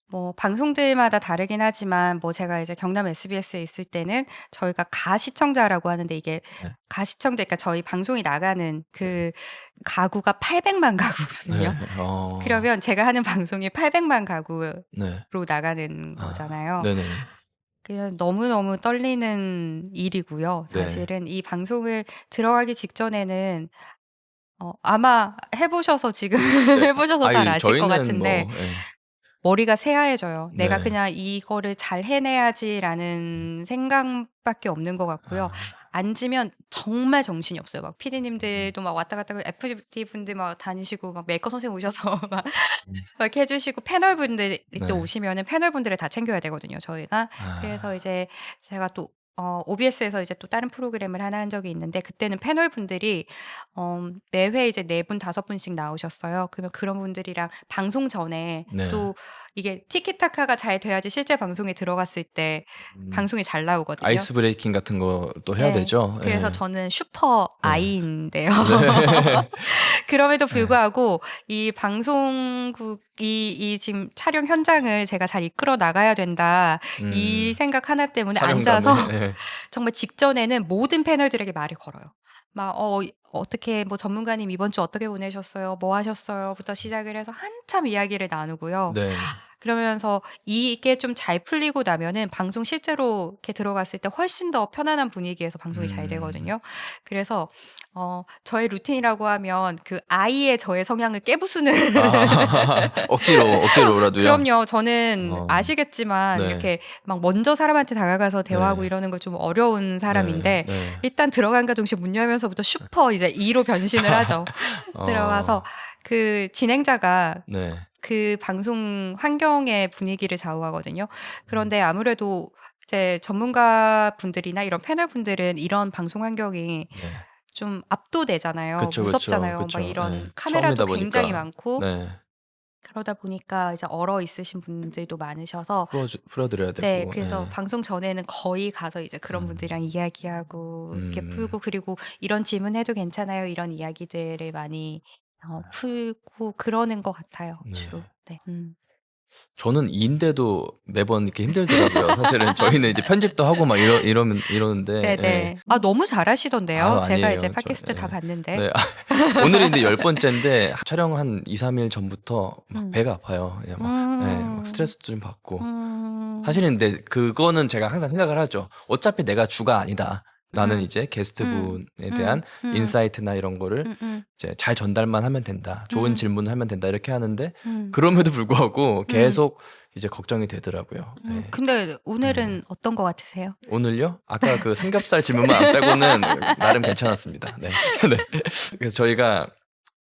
뭐 방송들마다 다르긴 하지만 뭐 제가 이제 경남 SBS에 있을 때는 저희가 가시청자라고 하는데 이게 네. 가시청자 그러니까 저희 방송이 나가는 그 가구가 800만 가구거든요. 네. 그러면 제가 하는 방송이 800만 가구로 네. 나가는 거잖아요. 네네. 그냥 너무너무 떨리는 일이고요. 네. 사실은 이 방송을 들어가기 직전에는 아마 해 보셔서 지금 해 보셔서 잘 아이 아실 것 저희는 같은데 뭐 예. 머리가 새하얘져요. '내가 네. 그냥 이거를 잘 해내야지.'라는 생각밖에 없는 것 같고요. 앉으면 정말 정신이 없어요. 막 PD님들도 막 왔다 갔다 하고 FD 분들 막 다니시고 막 메이커 선생님 오셔서 막 해 주시고 패널분들이 또 네. 오시면은 패널분들을 다 챙겨야 되거든요, 저희가. 그래서 이제 제가 또 OBS에서 이제 또 다른 프로그램을 하나 한 적이 있는데 그때는 패널분들이 매회 이제 4 분, 5 분씩 나오셨어요. 그러면 그런 분들이랑 방송 전에 네. 또 이게 티키타카가 잘 돼야지 실제 방송에 들어갔을 때 방송이 잘 나오거든요. 아이스 브레이킹 같은 것도 해야 네. 되죠. 그래서 예. 저는 슈퍼 아이인데요. 네. 그럼에도 불구하고 이 방송국 이 지금 촬영 현장을 제가 잘 이끌어 나가야 된다. 이 생각 하나 때문에 사명감을 앉아서 예. 정말 직전에는 모든 패널들에게 말을 걸어요. 막 어떻게 뭐 전문가님 이번 주 어떻게 보내셨어요? 뭐 하셨어요?부터 시작을 해서 한참 이야기를 나누고요. 네. 그러면서 이게 좀 잘 풀리고 나면은 방송 실제로 이렇게 들어갔을 때 훨씬 더 편안한 분위기에서 방송이 잘 음. 되거든요. 그래서 저의 루틴이라고 하면 그 아이의 저의 성향을 깨부수는 억지로라도요? 그럼요. 저는 어. 아시겠지만 네. 이렇게 막 먼저 사람한테 다가가서 대화하고 네. 이러는 거 좀 어려운 사람인데 네. 일단 들어간과 동시에 문 열면서부터 슈퍼 이제 E로 변신을 하죠. 들어가서 그 진행자가 네. 그 방송 환경의 분위기를 좌우하거든요. 그런데 아무래도 이제 전문가분들이나 이런 패널분들은 이런 방송 환경이 네. 좀 압도되잖아요. 그쵸. 무섭잖아요. 막 네. 이런 카메라도 처음이다 굉장히 보니까. 많고 네. 그러다 보니까 이제 얼어 있으신 분들도 많으셔서 풀어드려야 되고. 네, 그래서 네. 방송 전에는 거의 가서 이제 그런 분들이랑 이야기하고 이렇게 음. 풀고 그리고 이런 질문해도 괜찮아요? 이런 이야기들을 많이 풀고 그러는 것 같아요. 네. 주로. 네. 저는 2인데도 매번 이렇게 힘들더라고요. 사실은 저희는 이제 편집도 하고 막 이러는데. 예. 네네. 너무 잘하시던데요. 아유, 제가 아니에요. 이제 저, 팟캐스트 다 예. 봤는데. 네. 오늘이 근데 10번째인데 촬영 한 2, 3일 전부터 막 배가 아파요. 그냥 막 스트레스도 좀 받고. 사실은 근데 그거는 제가 항상 생각을 하죠. 어차피 내가 주가 아니다. 나는 이제 게스트분에 대한 인사이트나 이런 거를 이제 잘 전달만 하면 된다. 좋은 질문을 하면 된다. 이렇게 하는데 그럼에도 불구하고 계속 이제 걱정이 되더라고요. 네. 근데 오늘은 어떤 거 같으세요? 오늘요? 아까 그 삼겹살 질문만 안 빼고는 나름 괜찮았습니다. 네. 네. 그래서 저희가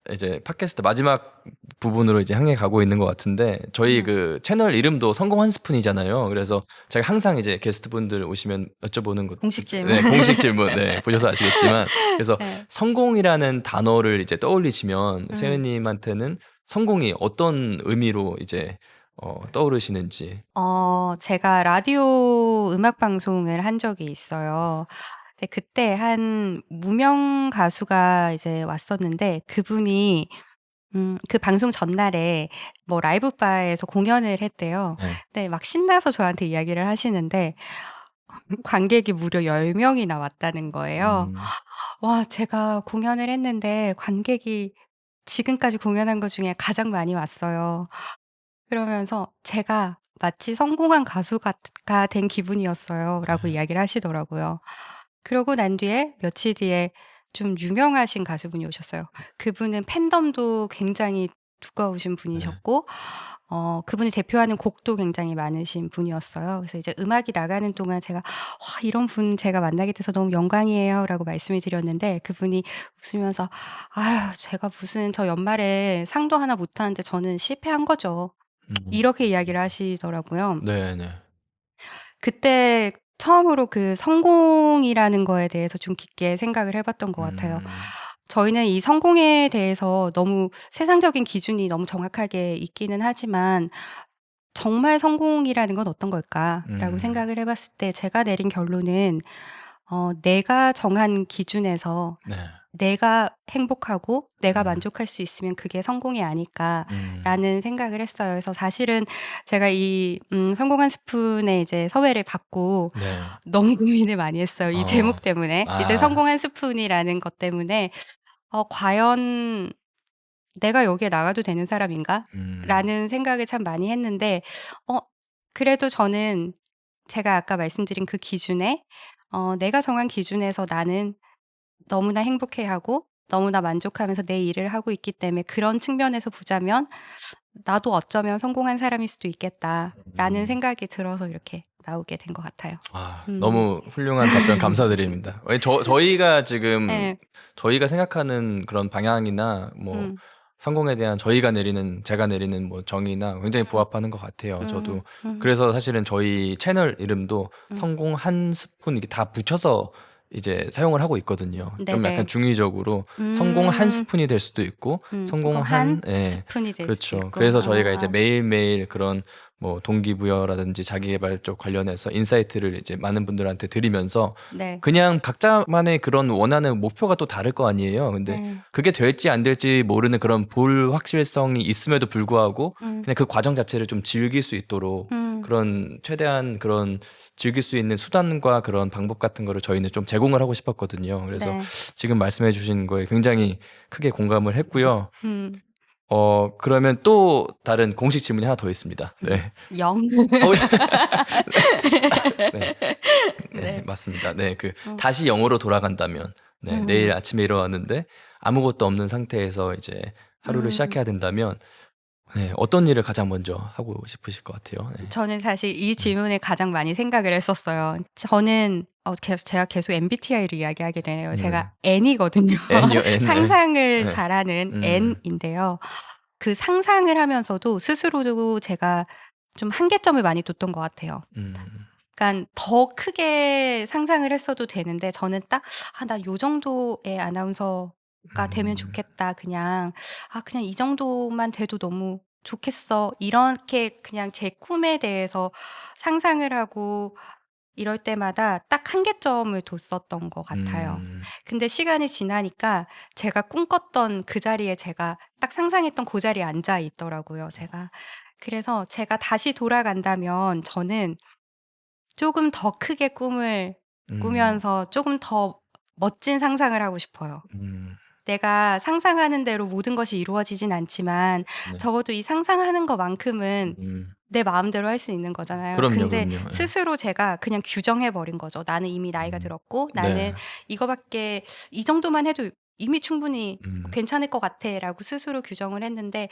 이제 팟캐스트 마지막 부분으로 이제 향해 가고 있는 것 같은데 저희 그 채널 이름도 성공 한 스푼이잖아요. 그래서 제가 항상 이제 게스트분들 오시면 여쭤보는 것 공식 질문. 네, 공식 질문. 네, 보셔서 아시겠지만 그래서 네. 성공이라는 단어를 이제 떠올리시면 세은님한테는 성공이 어떤 의미로 이제 떠오르시는지. 제가 라디오 음악 방송을 한 적이 있어요. 근데 그때 한 무명 가수가 이제 왔었는데 그분이 그 방송 전날에 뭐 라이브 바에서 공연을 했대요. 네. 근데 막 신나서 저한테 이야기를 하시는데 관객이 무려 10명이나 왔다는 거예요. 와, 제가 공연을 했는데 관객이 지금까지 공연한 것 중에 가장 많이 왔어요. 그러면서 제가 마치 성공한 가수가 된 기분이었어요.라고 이야기를 하시더라고요. 그러고 난 뒤에 며칠 뒤에 좀 유명하신 가수분이 오셨어요. 그분은 팬덤도 굉장히 두꺼우신 분이셨고 그분이 대표하는 곡도 굉장히 많으신 분이었어요. 그래서 이제 음악이 나가는 동안 제가 "와, 이런 분 제가 만나게 돼서 너무 영광이에요."라고 말씀을 드렸는데 그분이 웃으면서 "아유, 제가 무슨 저 연말에 상도 하나 못 타는데 저는 실패한 거죠." 이렇게 이야기를 하시더라고요. 네네. 그때 처음으로 그 성공이라는 거에 대해서 좀 깊게 생각을 해 봤던 것 같아요. 저희는 이 성공에 대해서 너무 세상적인 기준이 너무 정확하게 있기는 하지만 '정말 성공이라는 건 어떤 걸까?'라고 생각을 해 봤을 때 제가 내린 결론은 내가 정한 기준에서 네. 내가 행복하고 내가 만족할 수 있으면 그게 성공이 아닐까라는 생각을 했어요. 그래서 사실은 제가 이 성공 한 스푼의 이제 섭외를 받고 네. 너무 고민을 많이 했어요. 이 제목 때문에. 이제 아. 성공 한 스푼이라는 것 때문에 '과연 내가 여기에 나가도 되는 사람인가?' 라는 생각을 참 많이 했는데 그래도 저는 제가 아까 말씀드린 그 기준에 내가 정한 기준에서 나는 너무나 행복해하고 너무나 만족하면서 내 일을 하고 있기 때문에 그런 측면에서 보자면 '나도 어쩌면 성공한 사람일 수도 있겠다.'라는 생각이 들어서 이렇게 나오게 된 것 같아요. 너무 훌륭한 답변 감사드립니다. 저희가 지금 네. 저희가 생각하는 그런 방향이나 뭐 성공에 대한 제가 내리는 뭐 정의나 굉장히 부합하는 것 같아요. 저도 그래서 사실은 저희 채널 이름도 성공 한 스푼 이게 다 붙여서 이제 사용을 하고 있거든요. 좀 네네. 약간 중의적으로 성공 한 스푼이 될 수도 있고 성공 한 스푼이 될 수도 그렇죠. 있고. 그래서 저희가 이제 매일매일 그런 뭐 동기부여라든지 자기계발 쪽 관련해서 인사이트를 이제 많은 분들한테 드리면서 네. 그냥 각자만의 그런 원하는 목표가 또 다를 거 아니에요. 근데 네. 그게 될지 안 될지 모르는 그런 불확실성이 있음에도 불구하고 그냥 그 과정 자체를 좀 즐길 수 있도록 그런 최대한 그런 즐길 수 있는 수단과 그런 방법 같은 거를 저희는 좀 제공을 하고 싶었거든요. 그래서 네. 지금 말씀해 주신 거에 굉장히 크게 공감을 했고요. 음. 그러면 또 다른 공식 질문이 하나 더 있습니다. 네. 0. 어, 네. 네, 네. 맞습니다. 네, 다시 0으로 돌아간다면, 네, 내일 아침에 일어났는데 아무것도 없는 상태에서 이제 하루를 음. 시작해야 된다면, 네, 어떤 일을 가장 먼저 하고 싶으실 것 같아요? 네. 저는 사실 이 질문에 가장 많이 생각을 했었어요. 저는 제가 계속 MBTI를 이야기하게 되네요. 제가 N이거든요. N이요, N. 상상을 네. 잘하는 N인데요. 그 상상을 하면서도 스스로도 제가 좀 한계점을 많이 뒀던 것 같아요. 그러니까 더 크게 상상을 했어도 되는데 저는 딱 나 요 정도의 아나운서가 되면 좋겠다. 그냥 그냥 이 정도만 돼도 너무 좋겠어. 이렇게 그냥 제 꿈에 대해서 상상을 하고 이럴 때마다 딱 한계점을 뒀었던 것 같아요. 근데 시간이 지나니까 제가 꿈꿨던 그 자리에 제가 딱 상상했던 그 자리에 앉아 있더라고요, 제가. 그래서 제가 다시 돌아간다면 저는 조금 더 크게 꿈을 꾸면서 조금 더 멋진 상상을 하고 싶어요. 내가 상상하는 대로 모든 것이 이루어지진 않지만 네. 적어도 이 상상하는 것만큼은 내 마음대로 할 수 있는 거잖아요. 그럼요, 근데 그럼요. 네. 스스로 제가 그냥 규정해 버린 거죠. 나는 이미 나이가 들었고 나는 네. 이거밖에 이 정도만 해도 이미 충분히 괜찮을 것 같아라고 스스로 규정을 했는데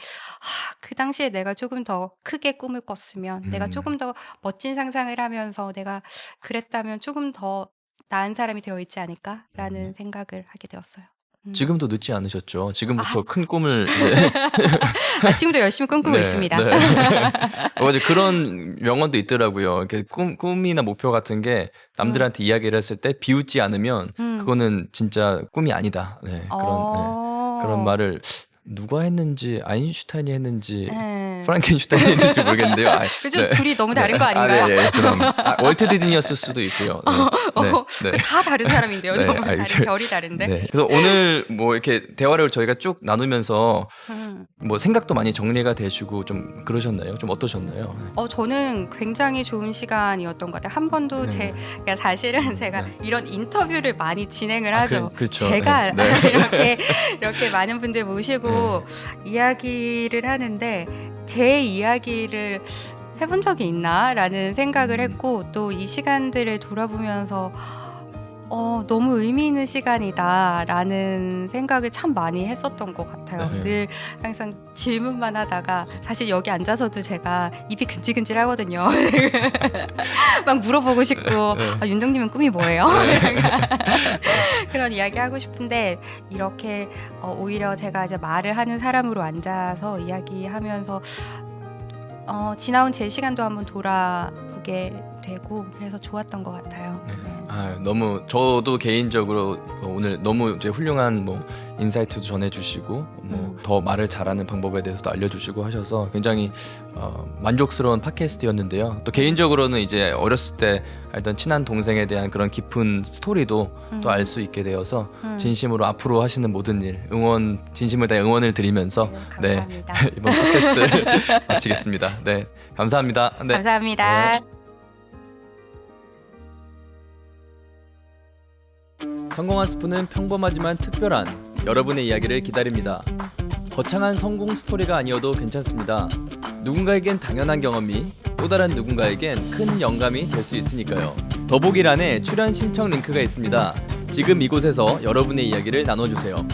그 당시에 내가 조금 더 크게 꿈을 꿨으면 내가 조금 더 멋진 상상을 하면서 내가 그랬다면 조금 더 나은 사람이 되어 있지 않을까라는 생각을 하게 되었어요. 지금도 늦지 않으셨죠? 지금부터 큰 꿈을 네. 지금도 열심히 꿈꾸고 네, 있습니다. 네. 맞아, 그런 명언도 있더라고요. 이렇게 꿈이나 목표 같은 게 남들한테 이야기를 했을 때 비웃지 않으면 그거는 진짜 꿈이 아니다. 네, 그런 말을 누가 했는지 아인슈타인이 했는지 네. 프랑켄슈타인이 했는지 모르겠는데요. 그죠? 네. 둘이 너무 다른 거 아닌가요? 네, 월트 디즈니였을 수도 있고요. 네. 다 다른 사람인데요. 네, 너무 다른 알죠. 결이 다른데. 네. 그래서 오늘 뭐 이렇게 대화를 저희가 쭉 나누면서 뭐 생각도 많이 정리가 되시고 좀 그러셨나요? 좀 어떠셨나요? 저는 굉장히 좋은 시간이었던 것 같아요. 한 번도 그러니까 사실은 제가 이런 인터뷰를 많이 진행을 하죠. 그렇죠. 제가 네. 이렇게 많은 분들 모시고 이야기를 하는데 제 이야기를 해본 적이 있나라는 생각을 했고 또 이 시간들을 돌아보면서 너무 의미 있는 시간이다라는 생각을 참 많이 했었던 것 같아요. 늘 항상 질문만 하다가 사실 여기 앉아서도 제가 입이 근질근질 하거든요. 막 물어보고 싶고 윤동님은 꿈이 뭐예요? 그런 이야기 하고 싶은데 이렇게 오히려 제가 이제 말을 하는 사람으로 앉아서 이야기하면서 지나온 제 시간도 한번 돌아보게 되고 그래서 좋았던 것 같아요. 너무 저도 개인적으로 오늘 너무 이제 훌륭한 뭐 인사이트도 전해주시고 뭐 더 말을 잘하는 방법에 대해서도 알려주시고 하셔서 굉장히 만족스러운 팟캐스트였는데요. 또 개인적으로는 이제 어렸을 때 알던 친한 동생에 대한 그런 깊은 스토리도 또 알 수 있게 되어서 진심으로 앞으로 하시는 모든 일 진심을 다해 응원을 드리면서 감사합니다. 이번 팟캐스트를 마치겠습니다. 네, 감사합니다. 네. 감사합니다. 네. 성공한 스푼은 평범하지만 특별한 여러분의 이야기를 기다립니다. 거창한 성공 스토리가 아니어도 괜찮습니다. 누군가에겐 당연한 경험이 또 다른 누군가에겐 큰 영감이 될 수 있으니까요. 더보기란에 출연 신청 링크가 있습니다. 지금 이곳에서 여러분의 이야기를 나눠주세요.